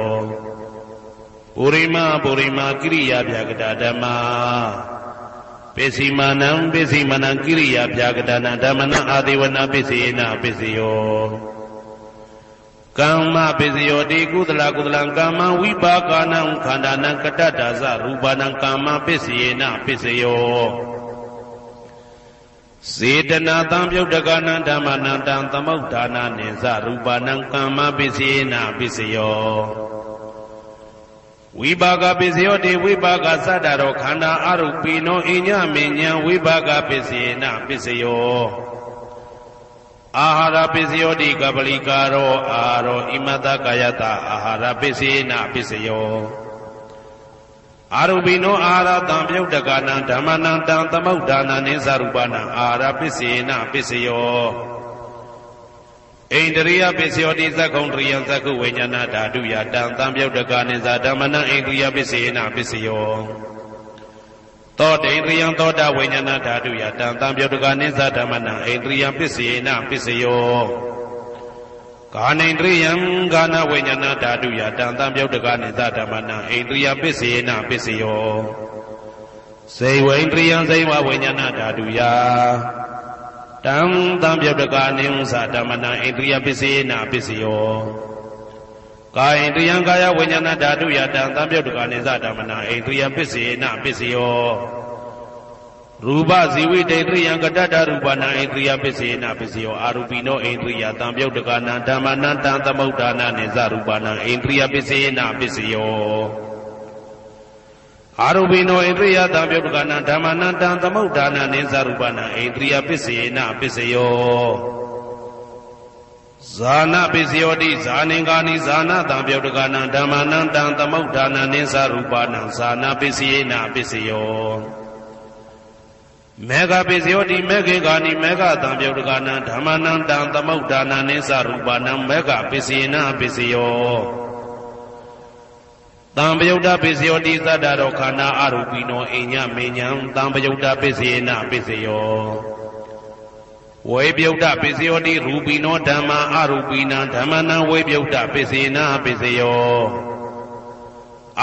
ပုရိမာပုရိမာကိရိယာဗျာကတာဓမ္မာပိစီမာနံပိစီမာနံကိရိယာဗျာကတာနံဓမ္မနံအာဒေဝနာပိစေနပိစယောကမ္မပိစယောတိကုသလကုသလံကာမံဝိပါကနံခန္ဓာနံကတ္တဒါသရူပနံကာမပိစေနပိစယောစေတနာတံပြုတ်တကနံဓမ္မနံတံသမုဋ္ဌာနာနိသရူပနံကာမပိစေနပိစယောဝိပါကပိစယောတိဝိပါကသတ္တရောခန္ဓာအရုပိနောအညမဉ္ဇံဝိပါကပိစေနပိစယောအာဟာရပိစယောတိကပလိကာရောအာရောဣမတကာယတအာဟာရပိစေနပိစယောအာရုပိနောအာဟာရတံပြုတ်တကနံဓမ္မနံတံသမုဋ္ဌာနာနိသရူပနံအာဟာရပိစေနပိစယောဣန္ဒရိယပိစယောတိသက္ကုံတရိယံသက္ကုဝိညာဏဓာတုယတံတံပြုတ်တကနိသဓမ္မနံဣန္ဒရိယပိစေနပိစယောသောတေန္ဒရိယံသောတာဝိညာဏဓာတုယတံတံပြုတ်တကနိသဓမ္မနံဣန္ဒရိယပိစေနပိစယောကာနိန္ဒရိယံကာနဝိညာဏဓာတုယတံတံပြုတ်တကနိသဓမ္မနံဣန္ဒရိယပိစေနပိစယောစေဝိန္ဒရိယံစေဝဝိညာဏဓာတုယတံတံပြုတ်တကနိသဓမ္မနံဣန္ဒရိယပိစေနပိစယော ကာယဣန္ဒြယံကာယဝိညာဏဓာတုယတံသံပြုတ်တကနိစ္စဓမ္မနာဣန္ဒြယပစ္စေနပစ္စယောရူပဇီဝိတေတရိယံကတ္တရူပနာဣန္ဒြယပစ္စေနပစ္စယောအာရူပိနောဣန္ဒြယသံပြုတ်တကနာဓမ္မနံတံသမုဋ္ဌာနာနိစ္စရူပနာဣန္ဒြယပစ္စေနပစ္စယောအာရူပိနောဣန္ဒြယသံပြုတ်တကနာဓမ္မနံတံသမုဋ္ဌာနာနိစ္စရူပနာဣန္ဒြယပစ္စေနပစ္စယောဇာနပစ္စယောတိဇာနင်္ဂာနိဇာနတံပြုတ်တကနာဓမ္မနံတံသမုဋ္ဌာနာနိစ္စရူပနာဇာနပစ္စယေနပစ္စယောမေဃပစ္စယောတိမေခေဂာနိမေဃတံပြုတ်တကနာဓမ္မနံတံသမုဋ္ဌာနာနိစ္စရူပနာမေဃပစ္စယေနပစ္စယောတံပယုတ်တပစ္စယောတိသတ္တရောခန္ဓာအရူပိနောအိညမေညံတံပယုတ်တပစ္စယေနပစ္စယောဝေပြုတ်တပစ္စယောတိရူပိနောဓမ္မာအရူပိနံဓမ္မနံဝေပြုတ်တပစ္စေနပစ္စယော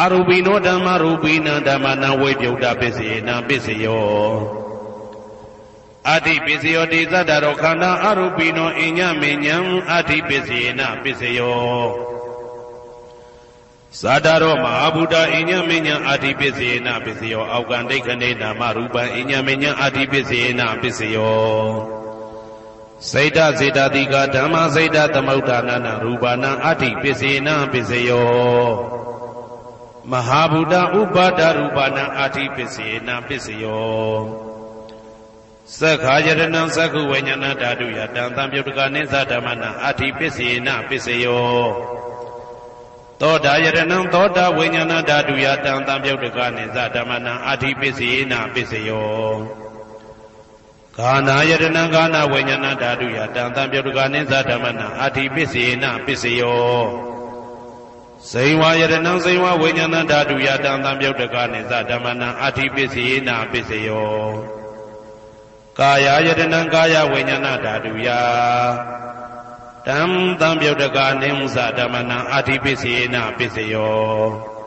အရူပိနောဓမ္မာရူပိနံဓမ္မနံဝေပြုတ်တပစ္စေနပစ္စယောအတ္တိပစ္စယောတိသတ္တရောခန္ဓာအရူပိနောအိညမေညံအတ္တိပစ္စေနပစ္စယောဇာတရောမဟာဗုဒ္ဓအိညမေညံအတ္တိပစ္စေနပစ္စယောအောက်ကံဒိဋ္ဌနေနာမရူပံအိညမေညံအတ္တိပစ္စေနပစ္စယောစေတစေတတိကဓမ္မစေတသမုဋ္ဌာနာရူပနာအတ္တိပစ္စေနပစ္စယောမဟာဗုဒ္ဓဥပါဒရူပနာအတ္တိပစ္စေနပစ္စယောသက္ခာယတနံသက္ခုဝိညာဏဓာတုယတံသံပြုတ်တကနိစ္စဓမ္မနာအတ္တိပစ္စေနပစ္စယောသောတာယတနံသောတာဝိညာဏဓာတုယတံသံပြုတ်တကနိစ္စဓမ္မနာအတ္တိပစ္စေနပစ္စယောဂာနာယတနံဂာနာဝိညာဏဓာတုယတံသံပြုတ်တကနိစ္စဓမ္မနာအတ္တိပစ္စေနပစ္စယောဇိဝယတနံဇိဝဝိညာဏဓာတုယတံသံပြုတ်တကနိစ္စဓမ္မနာအတ္တိပစ္စေနပစ္စယောကာယယတနံကာယဝိညာဏဓာတုယတံသံပြုတ်တကနိစ္စဓမ္မနာအတ္တိပစ္စေနပစ္စယော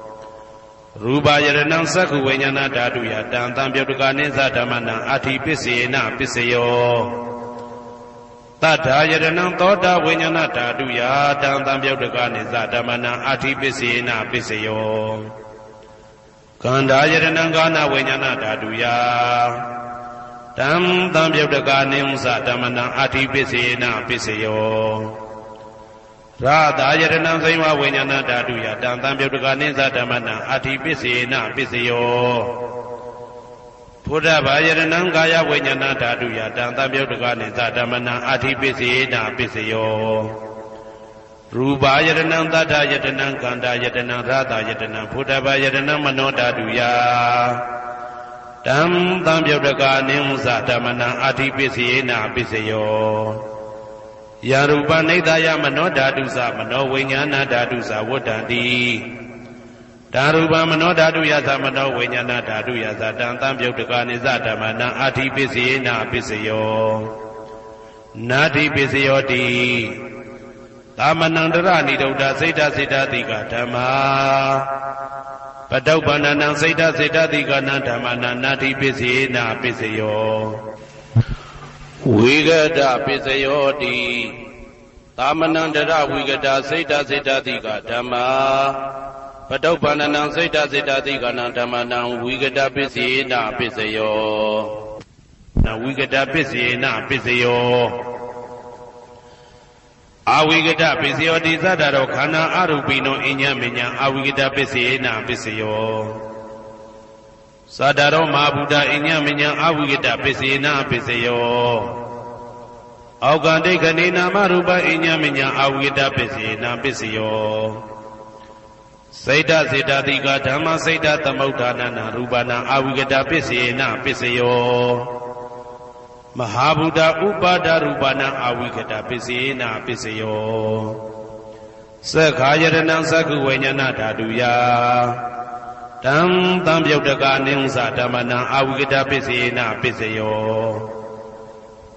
ရူပယတနံသက္ခုဝိညာဏဓာတုယတံသံပြုတ်တကနိစ္စဓမ္မနာအတ္တိပစ္စေနပစ္စယောတတ္ထာယတနံသောတာဝိညာဏဓာတုယတံသံပြုတ်တကနိစ္စဓမ္မနာအတ္တိပစ္စေနပစ္စယောကန္ဓာယတနံကာနဝိညာဏဓာတုယတံသံပြုတ်တကနိစ္စဓမ္မနာအတ္တိပစ္စေနပစ္စယောရာသာယတနံဇိဝဝိညာဏဓာတုယတံသံပြုတ်တကနိစ္စဓမ္မနာအတ္တိပစ္စေနပစ္စယောဘုဒ္ဓဘာယတနံကာယဝိညာဏဓာတုယတံသံပြုတ်တကနိစ္စဓမ္မနာအတ္တိပစ္စေနပစ္စယောရူပယတနံသတ္တယတနံကန္တာယတနံရာသာယတနံဘုဒ္ဓဘာယတနံမနောဓာတုယတံသံပြုတ်တကနိစ္စဓမ္မနာအတ္တိပစ္စေနပစ္စယောယရူပနိဒာယမနောဓာတုသမနောဝိညာဏဓာတုသဝတ္တံတိဓာရူပမနောဓာတုယသမနောဝိညာဏဓာတုယသတံသံပြုတ်တကနိစ္စဓမ္မနာအတ္တိပစ္စေနပစ္စယောနာတိပစ္စယောတိသမနံတရဏိဒုဒ္ဓစိတ်တစိတ္တတိကဓမ္မာပတုပ္ပန္နံစိတ်တစိတ္တတိကနံဓမ္မနာနာတိပစ္စေနပစ္စယောဝိဂဒပစ္စယောတိသမနံတရဝိဂဒစိတ်တစိတ္တတိကဓမ္မာပတုပ္ပန္နံစိတ်တစိတ္တတိကနံဓမ္မနံဝိဂဒပစ္စေနပစ္စယောနဝိဂဒပစ္စေနပစ္စယောအဝိဂဒပစ္စယောတိသတ္တရောခန္ဓာအရူပိနောအညမညာအဝိဂဒပစ္စေနပစ္စယောသတ္တရောမဟာဗုဒ္ဓအညမညာအဝိဂဒပစ္စေနပစ္စယောအောက်ကံဒိဋ္ဌနေနာမရူပအညမညာအဝိဂဒပစ္စေနပစ္စယောစိတ်တစေတတိကဓမ္မစိတ်တသမုဋ္ဌာနာရူပနာအဝိဂဒပစ္စေနပစ္စယောမဟာဗုဒ္ဓဥပါဒရူပနာအဝိကတပစ္စေနပစ္စယောသက္ခာယတနံသက္ခုဝိညာဏဓာတုယတံသံပြုတ်တကနိစ္စဓမ္မနာအဝိကတပစ္စေနပစ္စယော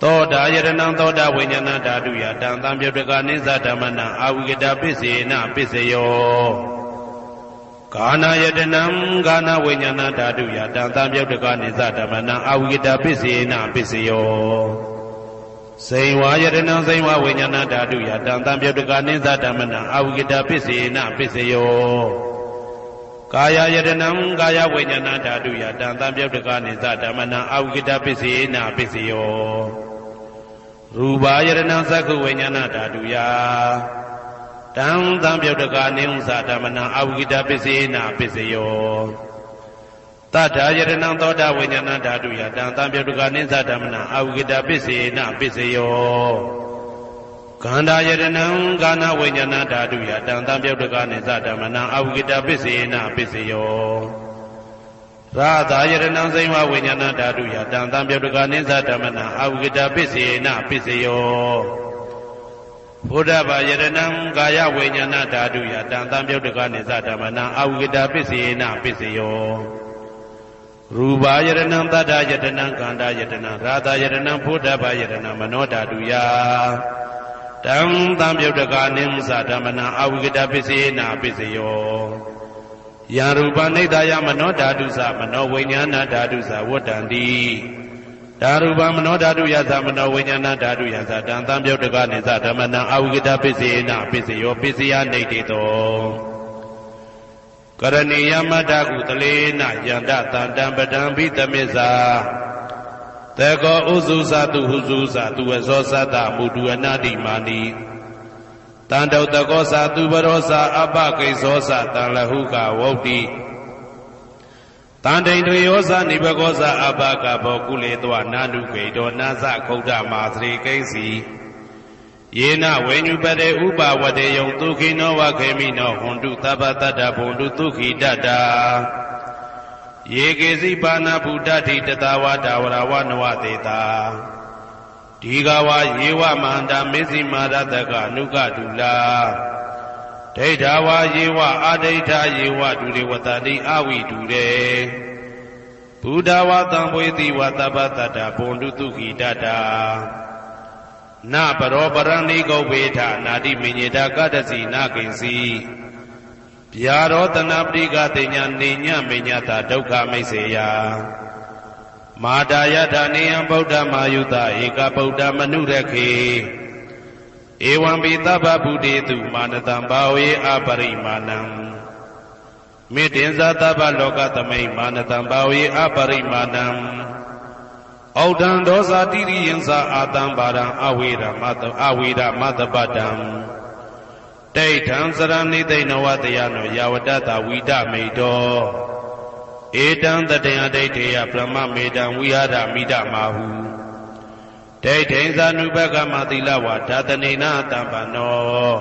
သောတာယတနံသောတာဝိညာဏဓာတုယတံသံပြုတ်တကနိစ္စဓမ္မနာအဝိကတပစ္စေနပစ္စယောကာနာယတနံကာနဝိညာဏဓာတုယတံသံပြုတ်တကနိစ္စဓမ္မနာအဝိကတပစ္စေနပစ္စယော စိန်ဝါယတနာစိန်ဝါဝိညာဏဓာတုယတံတံပြုတ်တကနိသဓမ္မနံအဝိကတပစ္စေနပစ္စယောကာယယတနံကာယဝိညာဏဓာတုယတံတံပြုတ်တကနိသဓမ္မနံအဝိကတပစ္စေနပစ္စယောရူပယတနံသက္ခုဝိညာဏဓာတုယတံတံပြုတ်တကနိဥ္စဓမ္မနံအဝိကတပစ္စေနပစ္စယောတတ္ထာယတနံသောတာဝိညာဏဓာတုယတံတံပြုတ်တကနိသဓမ္မနံအဝိကတပစ္စေနပစ္စယောခန္ဓာယတနံကာဏဝိညာဏဓာတုယတံတံပြုတ်တကနိသဓမ္မနံအဝိကတပစ္စေနပစ္စယောရာသာယတနံစိမ္မာဝိညာဏဓာတုယတံတံပြုတ်တကနိသဓမ္မနံအဝိကတပစ္စေနပစ္စယောဘုဒ္ဓဘာယတနံကာယဝိညာဏဓာတုယတံတံပြုတ်တကနိသဓမ္မနံအဝိကတပစ္စေနပစ္စယောရူပယတနံတတ္တယတနံကန္တာယတနံရာသယတနံဘုဒ္ဓဘာယတနံမနောဓာတုယတံတံပြုတ်တကနိသဓမ္မနံအဝိကတပစ္စေနပစ္စယောယံရူပနိဒာယမနောဓာတုသမနောဝိညာဏဓာတုသဝတ္တန္တိဓာရူပမနောဓာတုယသမနောဝိညာဏဓာတုယသတံတံပြုတ်တကနိသဓမ္မနံအဝိကတပစ္စေနပစ္စယောပစ္စယနိဋ္ဌိတောကရဏီယမတ္တကုတလေနယန္တတန္တံပဒံဘိသမစ္စာတေကောဥစုသတုဟုစုသတုဝဇောသတ္တမုဒုအနာတိမာနိတန္တုတကောသတုပရောသအပကိသောသတံလဟုကဝုတ်တိတန္တိန်တွေယောသနိဘကောသအပကဘောကုလေတောနာနုခေတောနာသခုဒ္ဓမာသရိကိဉ္စီယေနဝေညုပတေဥပဝတေယံဒုခိနောဝခေမိနောဟွန်တုသဗ္ဗတတ္တဘုံတုဒုခိတတ္တာယေကေစီပါဏဗုဒ္ဓတိတတဝါဒဝရဝနဝတေတာဒီဃဝယေဝမန္တာမေစီမာရတကအနုကတုလာဒိဋ္ဌဝါယေဝအာဒိဋ္ဌယေဝဒုရေဝတတိအဝိတုရေဘုဒ္ဓဝါတံဝေတိဝသဗ္ဗတတ္တဘုံတုဒုခိတတ္တာနပရောပရဏိကုဗ္ဗေထနာတိမညေတာကတ္တစီနာကိဉ္စီဗျာရောတနာပရိကတိညာနေညမေညတာဒုက္ခမိတ်စေယမာတာယထာနေယံဗုဒ္ဓမာယုတဧကဗုဒ္ဓမနုရခေဧဝံပိသဗ္ဗဗုတေတုမာနတံဘာဝေအပရိမာဏံမေတ္တင်္ဇာသဗ္ဗလောကသမိမာနတံဘာဝေအပရိမာဏံဩဒံဒောဇာတိရိယံသာအာတံပါရံအဝိရမတပတံဒိဋ္ဌံစရဏိသိဏဝတယနောယဝတ္တဝိဒမိတောဧတံတတယဒိဋ္ဌေယပရမမေတံဝိဟာရမိဒမာဟုဒိဋ္ဌိံဇာနုဘကမသီလဝါဓာတနေနတံပနော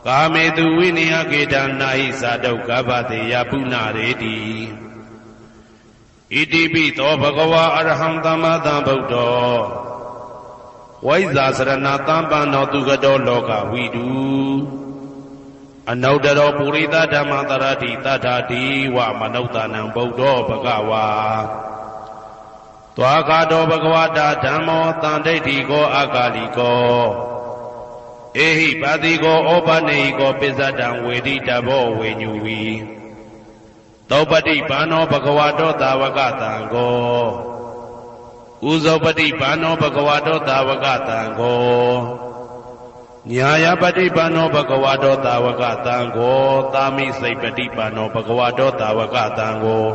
ကာမေတုဝိနယကေတံနာဟိသာဒုက္ခဘတေယပုဏ္ဏရေတိဣတိပိသောဘဂဝါအရဟံသမ္မာသမ္ဗုဒ္ဓောဝိဇ္ဇာစရဏသံပန္နောသူကတောလောကဝိတုအနုတ္တရောပုရိသဓမ္မတရတိတထာတိဝမနုဿာနံဗုဒ္ဓောဘဂဝါသွားကာတောဘဂဝတာဓမ္မောတန်ဒိဋ္ဌိကောအာကာလိကောဧဟိပါတိကောဩပနေဟိကောပိစ္ဆတံဝေတိတဘောဝေညူဝီသောပတိဘာနောဘဂဝတောသာဝကတံကောဥဇောပတိဘာနောဘဂဝတောသာဝကတံကောညာယပတိဘာနောဘဂဝတောသာဝကတံကောသာမိစိတ်ပတိဘာနောဘဂဝတောသာဝကတံကော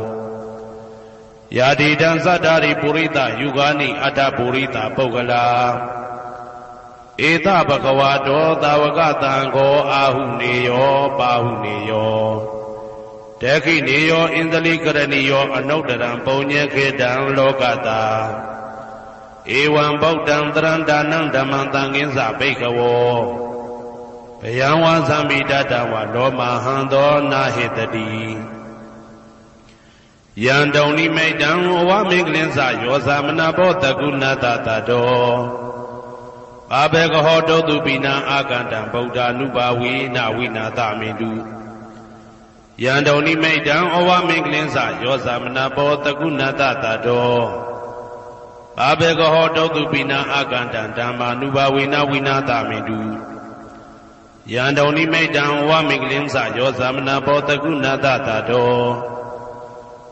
ယာတိတံသတ္တာရိပုရိသယုဂာနိအတ္တပုရိသပုဂ္ဂလာဧတဘဂဝတောသာဝကတံကောအာဟုနေယောပါဟုနေယောတေခိနေယောဣန္ဒလိကရဏီယောအနုတ္တရံပုံညေခေတံလောကတာဧဝံဗုဒ္ဓံတရံဒါနံဓမ္မံသံဃင်းစဘိက္ခဝောဘယံဝါသံမိတတဝလောမဟံသောနာဟိတတိယံတုံနိမိတံဝမင်္ဂလင်းစယောသမနာဘောတကုဏတတတောဘာဘေကဟောတုတုပိနံအာကန္တံဗုဒ္ဓ ानु ဘာဝေနဝိနာသမင်တုယံတုံနိမိတံဩဝမင်္ဂလင်းစယောသမနာဘောတကုဏတတတောဘာဘေကဟောတုတုပိနံအာကန္တံဓမ္မာနုဘာဝေနဝိနာသမင်တုယံတုံနိမိတံဩဝမင်္ဂလင်းစယောသမနာဘောတကုဏတတတော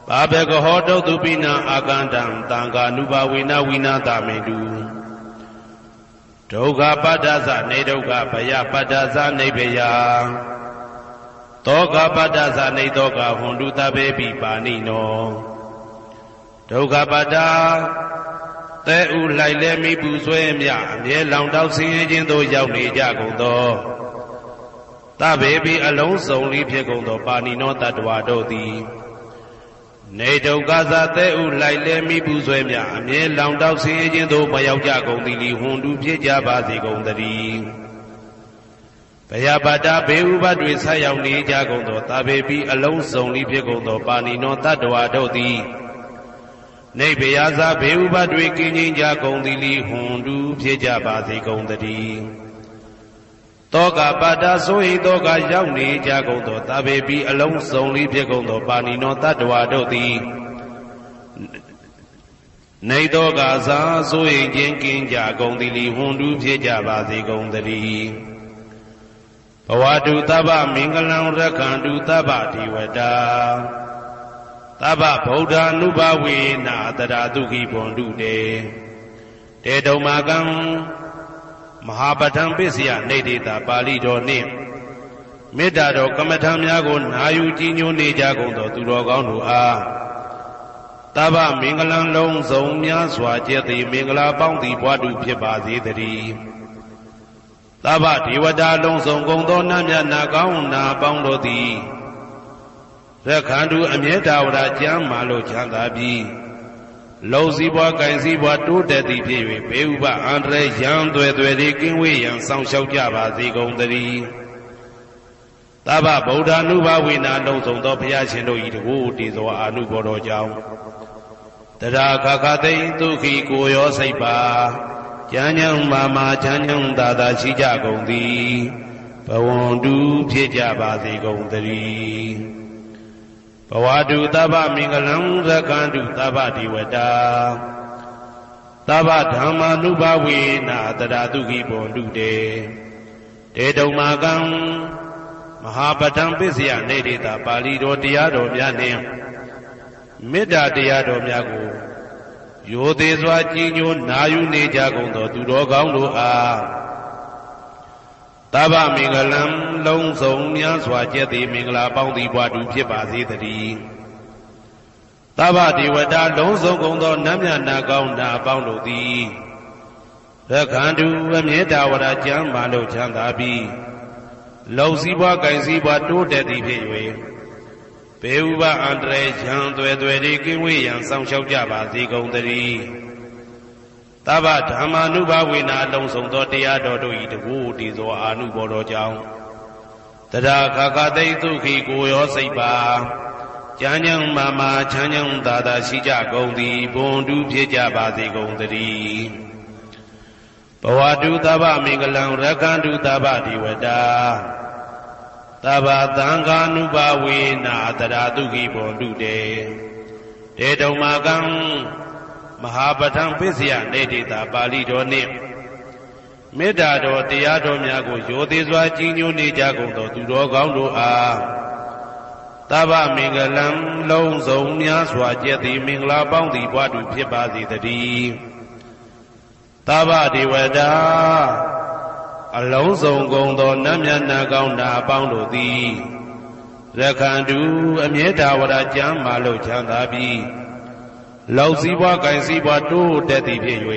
ဘာဘေကဟောတုတုပိနံအာကန္တံသံဃာနုဘာဝေနဝိနာသမင်တုဩ ဒုက္ခပတ္တသနေဒုက္ခဘယပတ္တသနေဘယသောကပတ္တသနေသောကဟွန်တုတဘေပိပါဏိနောဒုက္ခပတ္တသဲဥလိုက်လဲမိပူဆွဲမြအမြဲလောင်တောက်ဆင်းရဲခြင်းသို့ရောက်နေကြကုန်သောတဘေပိအလုံးစုံလိဖြစ်ကုန်သောပါဏိနောတတ္တဝါတို့သည်နေဒုက္ခသသဲဥလိုက်လဲမိပူဆွဲမြအမြဲလောင်တောက်ဆင်းရဲခြင်းသို့မရောက်ကြကုန်သည်လီဟွန်တုဖြစ်ကြပါစေကုန်သတည်းဘယပတ္တဘေဥပတွေဆက်ရောက်နေကြကုန်သောတဘေပိအလုံးစုံလိဖြစ်ကုန်သောပါဏိနောတတ္တဝါတို့သည်နေဘယဇာဘေဥပတွေကင်းခြင်းကြကုန်သည်လီဟွန်တုဖြစ်ကြပါစေကုန်သတည်းတောကပတ္တဆိုဟိတောကရောက်နေကြကုန်သောတဘေပိအလုံးစုံလိဖြစ်ကုန်သောပါဏိနောတတ္တဝါတို့သည်နေတောကဇာဆိုဟိခြင်းကင်းကြကုန်သည်လီဟွန်တုဖြစ်ကြပါစေကုန်သတည်းဘဝတုသဗ္ဗမင်္ဂလံရက္ခန္တုသဗ္ဗဒေဝတာသဗ္ဗဗုဒ္ဓ ानु ဘဝေနာတရာတုခိဘွန်တုတေတေတုံမာကံမဟာပဋ္ဌံပစ္စယနေတေတာပါဠိတော်နှင့်မေတ္တာတော်ကမ္မထံများကိုနာယူကြည်ညိုနေကြကုန်သောသူတော်ကောင်းတို့အားသဗ္ဗမင်္ဂလံလုံးစုံများစွာကျက်သည်မင်္ဂလာပေါင်းသည်ဘွားတုဖြစ်ပါစေတည်းသဗ္ဗဒေဝတာလုံးစုံကုန်သောနတ်မြတ်နာကောင်းနာပေါင်းတို့သည်ရက္ခန္တုအမြဲတာဝရကျမ်းမာလို့ချမ်းသာပြီးလုံစည်းပွားကင်စည်းပွားတိုးတက်သည်ဖြစ်၍ဘေဥပအန္တရာယ်ရန်သွဲသွဲကင်းဝေးရန်ဆောင်ရှောက်ကြပါစေကုန်သတည်းသဗ္ဗဗုဒ္ဓ ानु ဘဝေနာလုံးစုံသောဘုရားရှင်တို့၏တကူတည်သောအာနုဘောတော်ကြောင့်တရာခခသိဒုက္ခိကိုရောစိတ်ပါကျမ်းညံမာမာချမ်းညံသာသာရှိကြကုန်သည်ဘဝန္တုဖြစ်ကြပါစေကုန်သတည်းဘဝတုသဗ္ဗမင်္ဂလံရက္ခန္တုသဗ္ဗဒေဝတာသဗ္ဗဓမ္မာနုဘဝေနာတရာတုခိဘွန်တုတေတေတုံမာကံမဟာပဋ္ဌံပစ္စယနေတေတာပါဠိတော်တရားတော်များနှင့်မေတ္တာတရားတော်များကိုရိုသေစွာကြည်ညိုနာယူနေကြကုန်သောသူတော်ကောင်းတို့အားသဗ္ဗမင်္ဂလံလုံးစုံများစွာကျက်သည်မင်္ဂလာပေါင်းသည်ဘွားတုဖြစ်ပါစေတည်းသဗ္ဗဒေဝတာလုံးစုံကုန်သောနတ်မြတ်နာကောင်းနာပေါင်းတို့သည်ရက္ခန္တုအမြဲတာဝရကျမ်းမာလို့ချမ်းသာပြီးလုံစည်းပွားကင်စည်းပွားတိုးတက်သည်ဖြစ်၍ဘေဥပအန္တရာယ်ရန်သွဲသွဲကင်းဝေးရန်ဆောင်ရှောက်ကြပါစေကုန်သတည်းသဗ္ဗဓမ္မာနုဘဝေနာလုံးစုံသောတရားတော်တို့၏တကူတည်သောအာနုဘောတော်ကြောင့်တရာခခသိဒုက္ခိကိုရောစိတ်ပါကျမ်းညံမာမာချမ်းညံသာသာရှိကြကုန်သည်ဘွန်တုဖြစ်ကြပါစေကုန်သတည်းဘဝတုသဗ္ဗမင်္ဂလံရက္ခန္တုသဗ္ဗဒေဝတာသဗ္ဗသံဃာနုဘဝေနာတရာတုခိဘွန်တုတေတေတုံမာကံမဟာပဋ္ဌံပစ္စယနေတေတာပါဠိတော်နှင့်မေတ္တာတော်တရားတော်များကိုရိုသေစွာကြည်ညိုနေကြကုန်သောသူတော်ကောင်းတို့အားသဗ္ဗမင်္ဂလံလုံးစုံများစွာကျက်သည်မင်္ဂလာပေါင်းသည်ဘွားတုဖြစ်ပါစေတည်းသဗ္ဗဒေဝတာအလုံးစုံကုန်သောနတ်မြတ်နာကောင်းနာပေါင်းတို့သည်ရက္ခန္တုအမြဲတာဝရကျမ်းမာလို့ချမ်းသာပြီးလောက်စည်းပွားကင်စည်းပွားတိုးတက်သည်ဖြစ်၍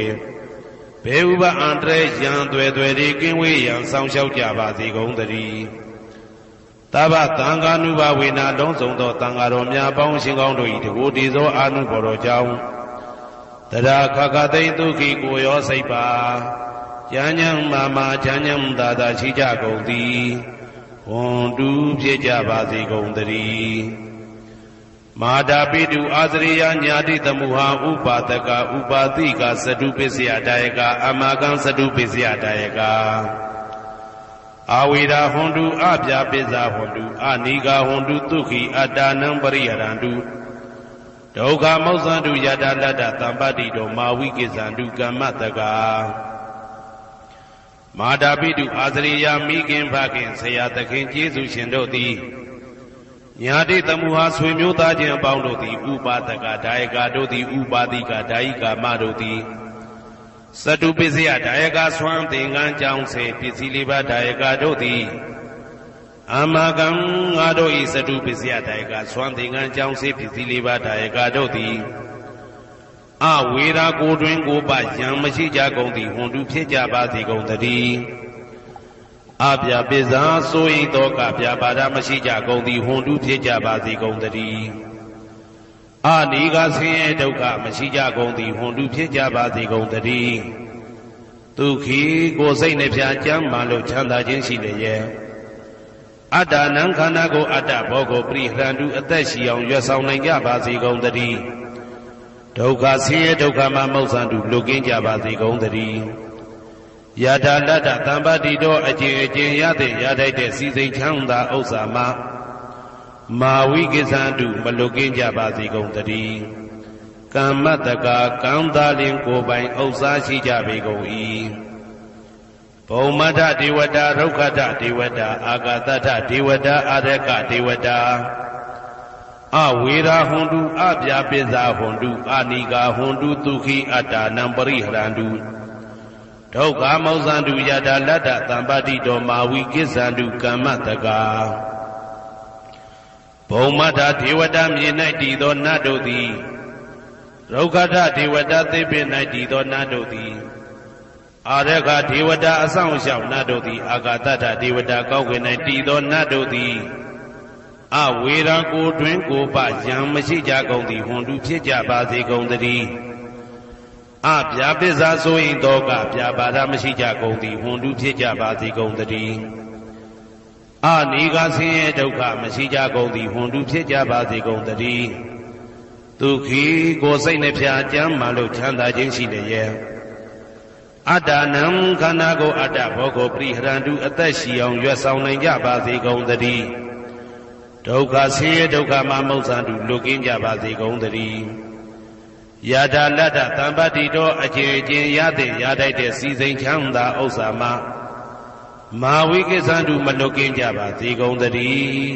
ဘေဥပအန္တရာယ်ရန်သွဲသွဲကင်းဝေးရန်ဆောင်ရှောက်ကြပါစေကုန်သတည်းသဗ္ဗသံဃာနုဘဝေနာလုံးစုံသောသံဃာတော်များပေါင်းရှင်ကောင်းတို့၏တကူတည်သောအာနုဘော်တော်ကြောင့်တရာခခသိဒုက္ခိကိုရောစိတ်ပါကျမ်းညံမာမာချမ်းညံသာသာရှိကြကုန်သည်ဘွန်တုဖြစ်ကြပါစေကုန်သတည်းမာတာပိတုအာသရိယညာတိသမုဟာဥပါဒကဥပါတိကသတုပစ္စယဒါယကအမကံသတုပစ္စယဒါယကအာဝေရာဟွန်တုအပြာပိဇာဟွန်တုအနိဂါဟွန်တုဒုက္ခိအတ္တနံပရိဟရန္တုဒုက္ခမောဇန္တုယတာလတ္တသံပတ္တိတောမာဝိကိဇန္တုကမ္မတကမာတာပိတုအာသရိယမိခင်ဖခင်ဆရာသခင်ကျေးဇူးရှင်တို့သည်ညာတိသမုဟာဆွေမျိုးသားချင်းအပေါင်းတို့သည်ဥပါဒကဒါယကတို့သည်ဥပါတိကဒါယိကာမတို့သည် စတုပစ္စယဒါယကဆွမ်းသင်္ကန်းကြောင်းစေပစ္စည်းလေးပါးဒါယကတို့သည်အာမကံငါတို့ဤစတုပစ္စယဒါယကဆွမ်းသင်္ကန်းကြောင်းစေပစ္စည်းလေးပါးဒါယကတို့သည်အဝေရာကိုတွင်ကိုပယံမရှိကြကုန်သည်ဟွန်တုဖြစ်ကြပါစေကုန်သတည်းအပြပိဇာဆိုရင်တော့ကပြပါဒမရှိကြကုန်သည်ဟွန်တုဖြစ်ကြပါစေကုန်သတည်းအာနိကဆင်းရဲဒုက္ခမရှိကြကုန်သည်ဟွန်တုဖြစ်ကြပါစေကုန်သတည်းဒုက္ခိကိုယ်စိတ်နှပြကြမ်းမှလို့ချမ်းသာခြင်းရှိလျက်အတ္တနံခန္ဓာကိုအတ္တဘောကိုပရိဟရန္တုအသက်ရှိအောင်ရွတ်ဆောင်နိုင်ကြပါစေကုန်သတည်းဒုက္ခဆင်းရဲဒုက္ခမှမௌဆန္တုလွတ်ကင်းကြပါစေကုန်သတည်းယထာလတ္တသံပါတိတော်အကျင့်အကျင့်ရတဲ့ရထိုက်တဲ့စီစိန်ချမ်းသာဥစ္စာမှာမာဝိကိသန္တုမလွတ်ကင်းကြပါစေကုန်သတည်းကမ္မတကာကံသာလင်ကိုယ်ပိုင်ဥစ္စာရှိကြပေကုန်၏ဘုံမထဒေဝတာရုက္ခထဒေဝတာအာဂတထဒေဝတာအာရကဒေဝတာအဝေရာဟွန်တုအပြာပိဇာဟွန်တုအာနိကာဟွန်တုဒုက္ခိအတ္တနံပရိဟရန္တုဒုက္ခမောဇန္တုယတာလတ္တသံပါတိတော်မာဝိကိစ္ဆန္တုကမ္မတကာဘုံမထဒေဝတာမြေ၌တည်သောနတ်တို့သည်ရုက္ခထဒေဝတာသေပင်၌တည်သောနတ်တို့သည်အာရခဒေဝတာအဆောင်ရှောက်နတ်တို့သည်အာဂတထဒေဝတာကောက်ွယ်၌တည်သောနတ်တို့သည်အဝေရာကိုတွင်ကိုပယံမရှိကြကုန်သည်ဟွန်တုဖြစ်ကြပါစေကုန်သတည်းအပြာပိဇာဆိုရင်တော့ကပြာပါဒမရှိကြကုန်သည်ဟွန်တုဖြစ်ကြပါစေကုန်သတည်းအနိကဆင်းရဲဒုက္ခမရှိကြကုန်သည်ဟွန်တုဖြစ်ကြပါစေကုန်သတည်းဒုက္ခိကိုယ်စိတ်နှပြကြမ်းမှလို့ချမ်းသာခြင်းရှိလျက်အတ္တနံခန္ဓာကိုအတ္တဘောကိုပရိဟရန္တုအသက်ရှိအောင်ရွတ်ဆောင်နိုင်ကြပါစေကုန်သတည်းဒုက္ခဆင်းရဲဒုက္ခမှမௌဆန္တုလွတ်ကင်းကြပါစေကုန်သတည်းယထာလတ္တသံပါတိတော်အကျင့်အကျင့်ရတဲ့ရထိုက်တဲ့စီစိန်ချမ်းသာဥစ္စာမှာမာဝိကိစ္ဆန္တုမလွတ်ကင်းကြပါစေကုန်သတည်း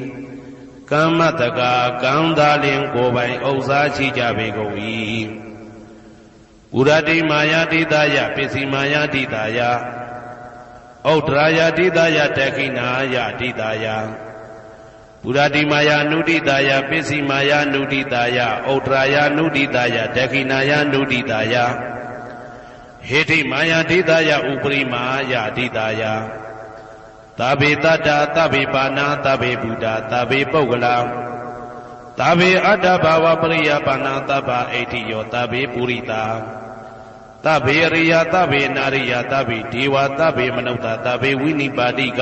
ကမ္မတကာကံသာလင်ကိုယ်ပိုင်ဥစ္စာရှိကြပေကုန်၏ဥရတိမာယာတိတယပစ္စည်းမာယာတိတယဥဒ္ဒရာယတိတယတက္ခိနာယတိတယပုရတိမာယာနုဒိတာယပစ္စည်းမာယာနုဒိတာယဥဒ္ဒရာယနုဒိတာယဒက္ခိနာယနုဒိတာယဟေတိမာယာဒိတာယဥပရိမာယာဒိတာယသဗ္ဗေတတ္တာသဗ္ဗေပါဏာသဗ္ဗေဗုဒ္ဓသဗ္ဗေပုဂ္ဂလာသဗ္ဗေအတ္တဘာဝပရိယပါဏာသဗ္ဗဣတိယောသဗ္ဗေပုရိတာသဗ္ဗေရိယသဗ္ဗေနာရိယသဗ္ဗေဒေဝသဗ္ဗေမနုဿသဗ္ဗေဝိနိပါတိက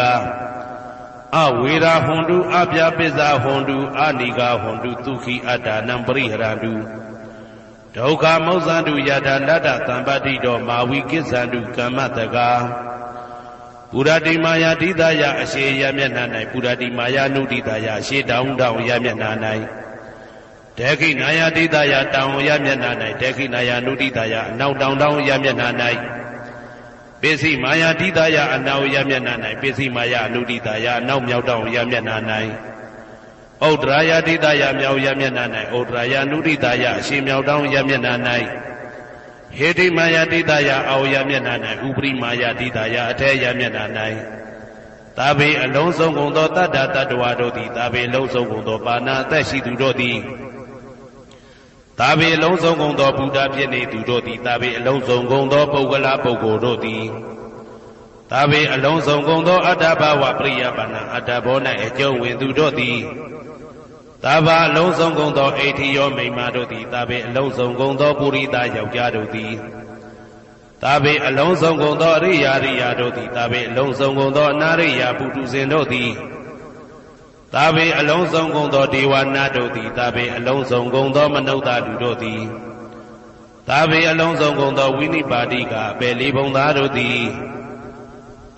အဝေရာဟွန်တုအပြာပိဇာဟွန်တုအာနိကာဟွန်တုဒုက္ခိအတ္တနံပရိဟရန္တုဒုက္ခမောဇန္တုယထာလတ္တသံပါတိတော်မာဝိကိစ္ဆန္တုကမ္မတကာပုရတိမာယာတိတယအရှိယမျက်နှာ၌ပုရတိမာယာနုဒိတယအရှိတောင်တောင်ယမျက်နှာ၌ဒက္ခိနာယာတိတယတောင်ယမျက်နှာ၌ဒက္ခိနာယာနုဒိတယအနောက်တောင်တောင်ယမျက်နှာ၌ပစ္စည်းမာယာတိတယအနောက်ယမျက်နှာ၌ပစ္စည်းမာယာအနုဒိတယအနောက်မြောက်တောင်ယမျက်နှာ၌ဥဒ္ဒရာယတိတယမြောက်ယမျက်နှာ၌ဥဒ္ဒရာယနုဒိတယအရှိမြောက်တောင်ယမျက်နှာ၌ဟေတိမာယာတိတယအောယမျက်နှာ၌ဥပရိမာယာတိတယအထေယမျက်နှာ၌သာဘေအလုံးစုံကုန်သောတတ္တတ္တဝါတို့သည်သာဘေလုံးစုံကုန်သောပါဏာအသက်ရှိသူတို့သည်သာဘေအလုံးစုံကုန်သောဘုရားဖြစ်နေသူတို့သည်သာဘေအလုံးစုံကုန်သောပုဂ္ဂလပုဂ္ဂိုလ်တို့သည်သာဘေအလုံးစုံကုန်သောအတ္တဘာဝပရိယပါဏာအတ္တဘော၌အကျုံးဝင်သူတို့သည်သာဘာအလုံးစုံကုန်သောအိဋ္ဌိယောမိမ္မာတို့သည်သာဘေအလုံးစုံကုန်သောပုရိသယောက်ျားတို့သည်သာဘေအလုံးစုံကုန်သောအရိယာရိယာတို့သည်သာဘေအလုံးစုံကုန်သောအနာရိယာပုထုဇဉ်တို့သည်သာဘေအလုံးစုံကုန်သောဒေဝနာတို့သည်သာဘေအလုံးစုံကုန်သောမနုဿလူတို့သည်သာဘေအလုံးစုံကုန်သောဝိနိပါတိကအပေလေးဘုံသားတို့သည်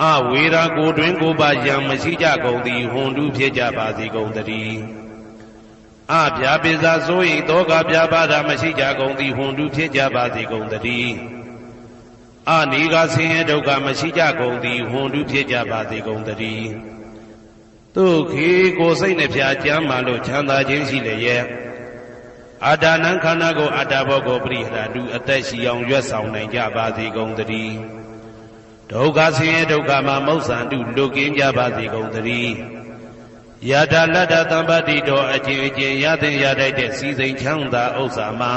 အဝေရာကိုတွင်ကိုပါယံမရှိကြကုန်သည်ဟွန်တုဖြစ်ကြပါစေကုန်သတည်းအပြာပိဇာဆိုရင်တောကပြပါဒမရှိကြကုန်သည်ဟွန်တုဖြစ်ကြပါစေကုန်သတည်းအနိကဆင်းရဲဒုက္ခမရှိကြကုန်သည်ဟွန်တုဖြစ်ကြပါစေကုန်သတည်းဒုက္ခိကိုယ်စိတ်နှပြကြမ်းမှလို့ချမ်းသာခြင်းရှိလျက် အာဒါနံခန္ဓာကိုအတ္တဘောကိုပရိဟရတုအသက်ရှိအောင်ရွတ်ဆောင်နိုင်ကြပါစေကုန်သတည်းဒုက္ခဆင်းရဲဒုက္ခမှာမௌဆန္တုလွတ်ကင်းကြပါစေကုန်သတည်းယထာလတ္တသံပတ္တိတော်အကျဉ်အကျဉ်ရသင်ရတတ်တဲ့စီစိန်ချမ်းသာဥစ္စာမှာ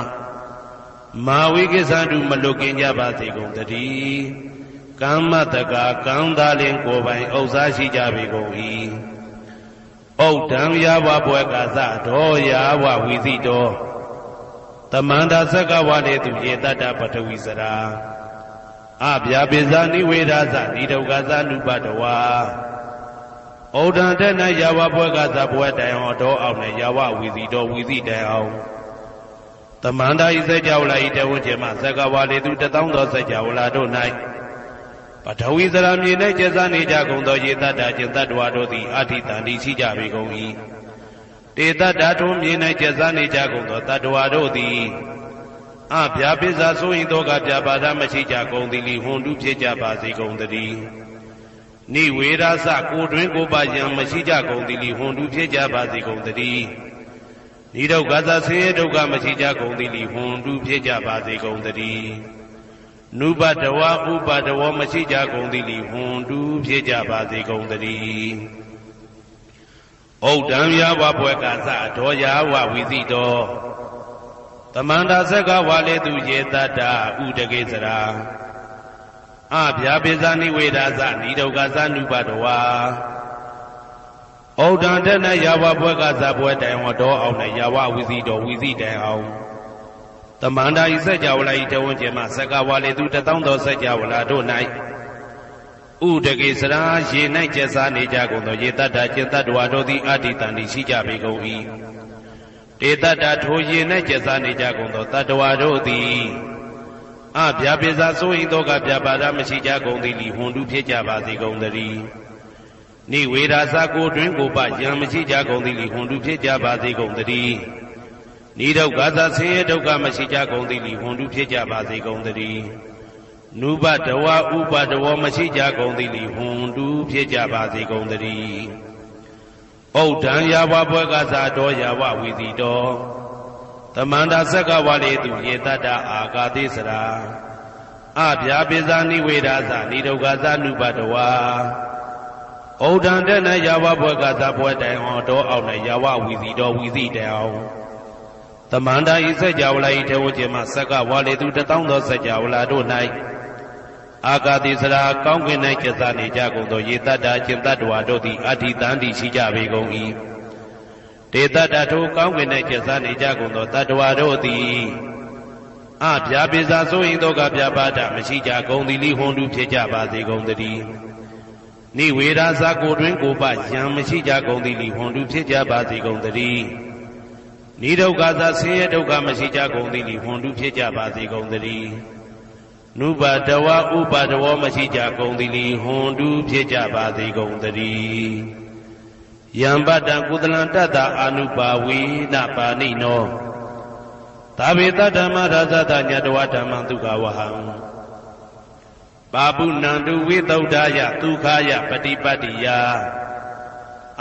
မာဝိကိစ္ဆန္တုမလွတ်ကင်းကြပါစေကုန်သတည်းကမ္မတကာကံသာလင်ကိုယ်ပိုင်ဥစ္စာရှိကြပေကုန်၏ဩဒံယာဝဘွယ်ကာသတော်ယာဝဝီသိတော်သမန္တာသက္ကဝါလေသူယေတတ္တပထဝီစရာအဗျာပိဇာနိဝေဒာသနိဒုက္ခသနုပတဝါဩဒံတဲ့၌ယာဝဘွယ်ကာသဘွယ်တိုင်အောင်တော်အောင်နဲ့ယာဝဝီသိတော်ဝီသိတိုင်အောင်သမန္တာဤစကြဝဠာဤတဝန်းကျမသက္ကဝါလေသူတသောသောစကြဝဠာတို့၌ပထဝီစရာမြေ၌ကျက်စားနေကြကုန်သောယေတ္တကျင်တ္တဝါတို့သည်အာထိတန်တိရှိကြပေကုန်၏တေတ္တထုံးမြေ၌ကျက်စားနေကြကုန်သောတတ္တဝါတို့သည်အဗျာပိဇာဆိုရင်တော့ကဗျာပါဒမရှိကြကုန်သည်လီဟွန်တုဖြစ်ကြပါစေကုန်သတည်းနိဝေရသကိုတွင်ကိုပါယံမရှိကြကုန်သည်လီဟွန်တုဖြစ်ကြပါစေကုန်သတည်းနိဒုက္ခသဆင်းရဲဒုက္ခမရှိကြကုန်သည်လီဟွန်တုဖြစ်ကြပါစေကုန်သတည်းနုပတဝဥပတဝမရှိကြကုန်သည်လီဟွန်တုဖြစ်ကြပါစေကုန်သတည်းဩဒံယာဝဘွယ်ကာသဒောယာဝဝီသိတောသမန္တာသက္ကဝါလေသူယေတတ္တဥဒကေစရာအဗျာပိဇာနိဝေဒာသနိဒုက္ခသနုပတဝါဩဒံတဲ့၌ယာဝဘွယ်ကာသဘွယ်တိုင်ဝတော်အောင်နဲ့ယာဝဝီသိတောဝီသိတိုင်အောင်သမန္တာဤစကြဝဠာဤတဝန်းကျင်မှသက္ကဝါလေသူတသောသောစကြဝဠာတို့၌ဥဒကေစရာရေ၌ကျက်စားနေကြကုန်သောယေတ္တကျင်တ္တဝါတို့သည်အာတိတန်တိရှိကြပေကုန်၏တေတ္တထိုရေ၌ကျက်စားနေကြကုန်သောတတ္တဝါတို့သည်အဗျာပိဇာဆိုရင်တော့ကဗျာပါဒမရှိကြကုန်သည်လီဟွန်တုဖြစ်ကြပါစေကုန်သတည်းနိဝေဒာသကိုတွင်ကိုပယံမရှိကြကုန်သည်လီဟွန်တုဖြစ်ကြပါစေကုန်သတည်းနိဒုက္ခသဆင်းရဲဒုက္ခမရှိကြကုန်သည်လီဟွန်တုဖြစ်ကြပါစေကုန်သတည်းနုပတဝဥပတဝမရှိကြကုန်သည်လီဟွန်တုဖြစ်ကြပါစေကုန်သတည်းဩဒံယာဝဘွယ်ကာသတော်ယာဝဝီသိတော်သမန္တာသက္ကဝါလေသူယေတတ္တအာကာတိစရာအဗျာပိဇာနိဝေဒာသနိဒုက္ခသနုပတဝါဩဒံတဲ့၌ယာဝဘွယ်ကာသဘွယ်တိုင်အောင်တော်အောင်နဲ့ယာဝဝီသိတော်ဝီသိတိုင်အောင်သမန္တာဤစကြဝဠာဤထေဝကျမသက္ကဝါလေသူတသောသောစကြဝဠာတို့၌အာကာတိစရာကောင်းကင်၌ကျက်စားနေကြကုန်သောယေတ္တကျင်တ္တဝါတို့သည်အာထိတန်တိရှိကြပေကုန်၏တေတ္တထိုကောင်းကင်၌ကျက်စားနေကြကုန်သောတတ္တဝါတို့သည်အဗျာပိဇာဆိုရင်တော့ကဗျာပါဒမရှိကြကုန်သည်လီဟွန်တုဖြစ်ကြပါစေကုန်သတည်းနိဝေဒာသကိုတွင်ကိုပယံမရှိကြကုန်သည်လီဟွန်တုဖြစ်ကြပါစေကုန်သတည်းနိဒုက္ခသဆင်းရဲဒုက္ခမရှိကြကုန်သည်လီဟွန်တုဖြစ်ကြပါစေကုန်သတည်းနုပတဝဥပတဝမရှိကြကုန်သည်လီဟွန်တုဖြစ်ကြပါစေကုန်သတည်းယံပတံကုသလံတတ္တအာနုပါဝေနပါဏိနောသာဝေတဓမ္မရာဇတညတဝဓမ္မဒုက္ခဝဟံပါပုဏ္ဏံတုဝိသုဒ္ဓယဒုက္ခယပฏิပတ္တိယ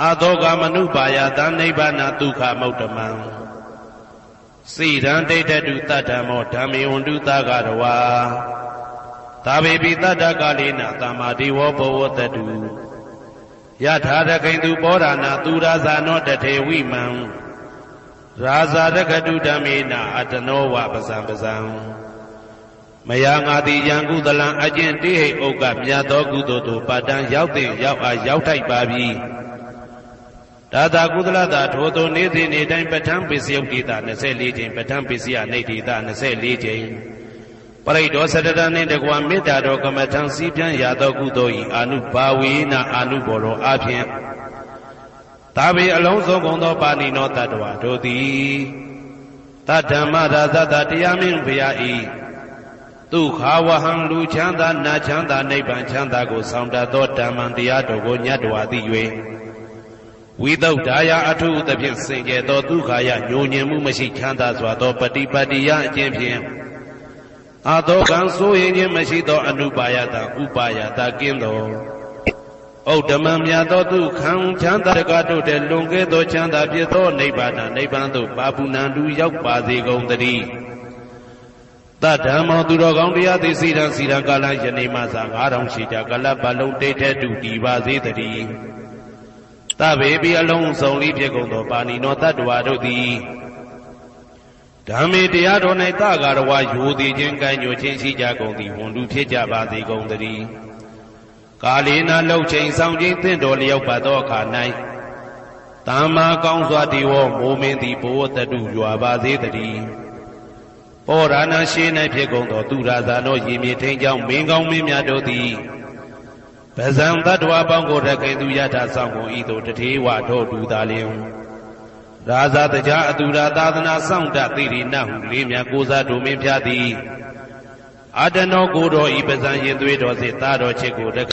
အာသောကမနုပါယသနိဗ္ဗာနဒုက္ခမုတ္တမံစိရံဒိဋ္ဌတုတတ္တမောဓမ္မေဝန္တုသဂရဝါသာဝေပိတတ္တကာလေနသမ္မာဒေဝဘောဝတတုယထာရခိန်သူပောရဏသူရာဇာနောတထေဝိမံရာဇာရကတုဓမ္မေနအတနောဝပဇံပဇံမယငါတိယံကုသလံအကျင့်တိဟိဥက္ကမြတ်သောကုသိုလ်တို့ပါတံရောက်တဲ့ရောက်အားရောက်ထိုက်ပါပြီဒါသာကုသလတာထိုသို့နေ့စဉ်နေ့တိုင်းပဋ္ဌာန်းပစ္စယုတ်တိတာ24ကြိမ်ပဋ္ဌာန်းပစ္စယနိဋ္ဌိတာ24ကြိမ်ပရိဒောစတတနှင့်တကွာမေတ္တာတော်ကမ္မထံစည်းပြန်ရသောကုသိုလ်ဤအာနုဘာဝေနအာနုဘောရောအဖြင့်သာဝေအလုံးစုံကုန်သောပါဏိနောတတ္တဝါတို့သည်တဓမ္မရာဇတတရားမင်းဘုရားဤဒုက္ခဝဟံလူချမ်းသာနာချမ်းသာနိဗ္ဗာန်ချမ်းသာကိုဆောင်တတ်သောဓမ္မံတရားတော်ကိုညတ်တော်သိ၍ဝိသုဒ္ဓါယအထုသဖြင့်စင်ကြယ်သောဒုက္ခယညိုညင်မှုမရှိချမ်းသာစွာသောပฏิပတ္တိယအကျင့်ဖြင့်အာသောကံဆိုရင်ခြင်းမရှိသောအနုပါယတာဥပါယတာကင်းသော ဩဓမ္မမြတ်သောသူခံချမ်းသာတကားတို့တဲ့လွန်ကဲသောချမ်းသာဖြစ်သောနိဗ္ဗာန်နိဗ္ဗာန်သို့ပါပုဏ္ဏတူရောက်ပါစေကုန်သတည်းတဓမ္မောသူတော်ကောင်းတရားသည်စီရန်ကာလယနေ့မှစ9000ရှိကြကလပ်ပတ်လုံးတိတ်တဲ့တူတည်ပါစေတည်းတဗေပိအလုံးစုံလေးဖြစ်ကုန်သောပါဏိနောတတ္တဝါတို့သည်ဓမ္မေတရားတော်၌တကာရဝယူသည်ချင်းကံညွှန်ချင်းရှိကြကုန်သည်ဝန်လူဖြစ်ကြပါစေကုန်သတည်းကာလေနာလှုပ်ချိန်ဆောင်ခြင်းသင့်တော်လျောက်ပါသောအခါ၌တမ္မာကောင်းစွာဒီဝမိုးမင်းသည်ဘိုးတတုရွာပါစေတည်းပောရဏရှိ၌ဖြစ်ကုန်သောသူရာဇာတို့ရေမြေထိန်ကြောင့်မင်းကောင်းမင်းများတို့သည်ဗဇံတတ္တဝါပေါင်းကိုရခိုင်သူယထာဆောင်ကုန်ဤသို့တထေဝတို့တူသာလျင်ရာဇာတကြားအတူရာသာသနာဆောင်တသိရိနဟုလေးမြတ်ကိုစားတို့မင်းဖျားသည်အတနောကိုတော်ဤပဇံရင်သွေးတော်စေသားတော်ချစ်ကိုရ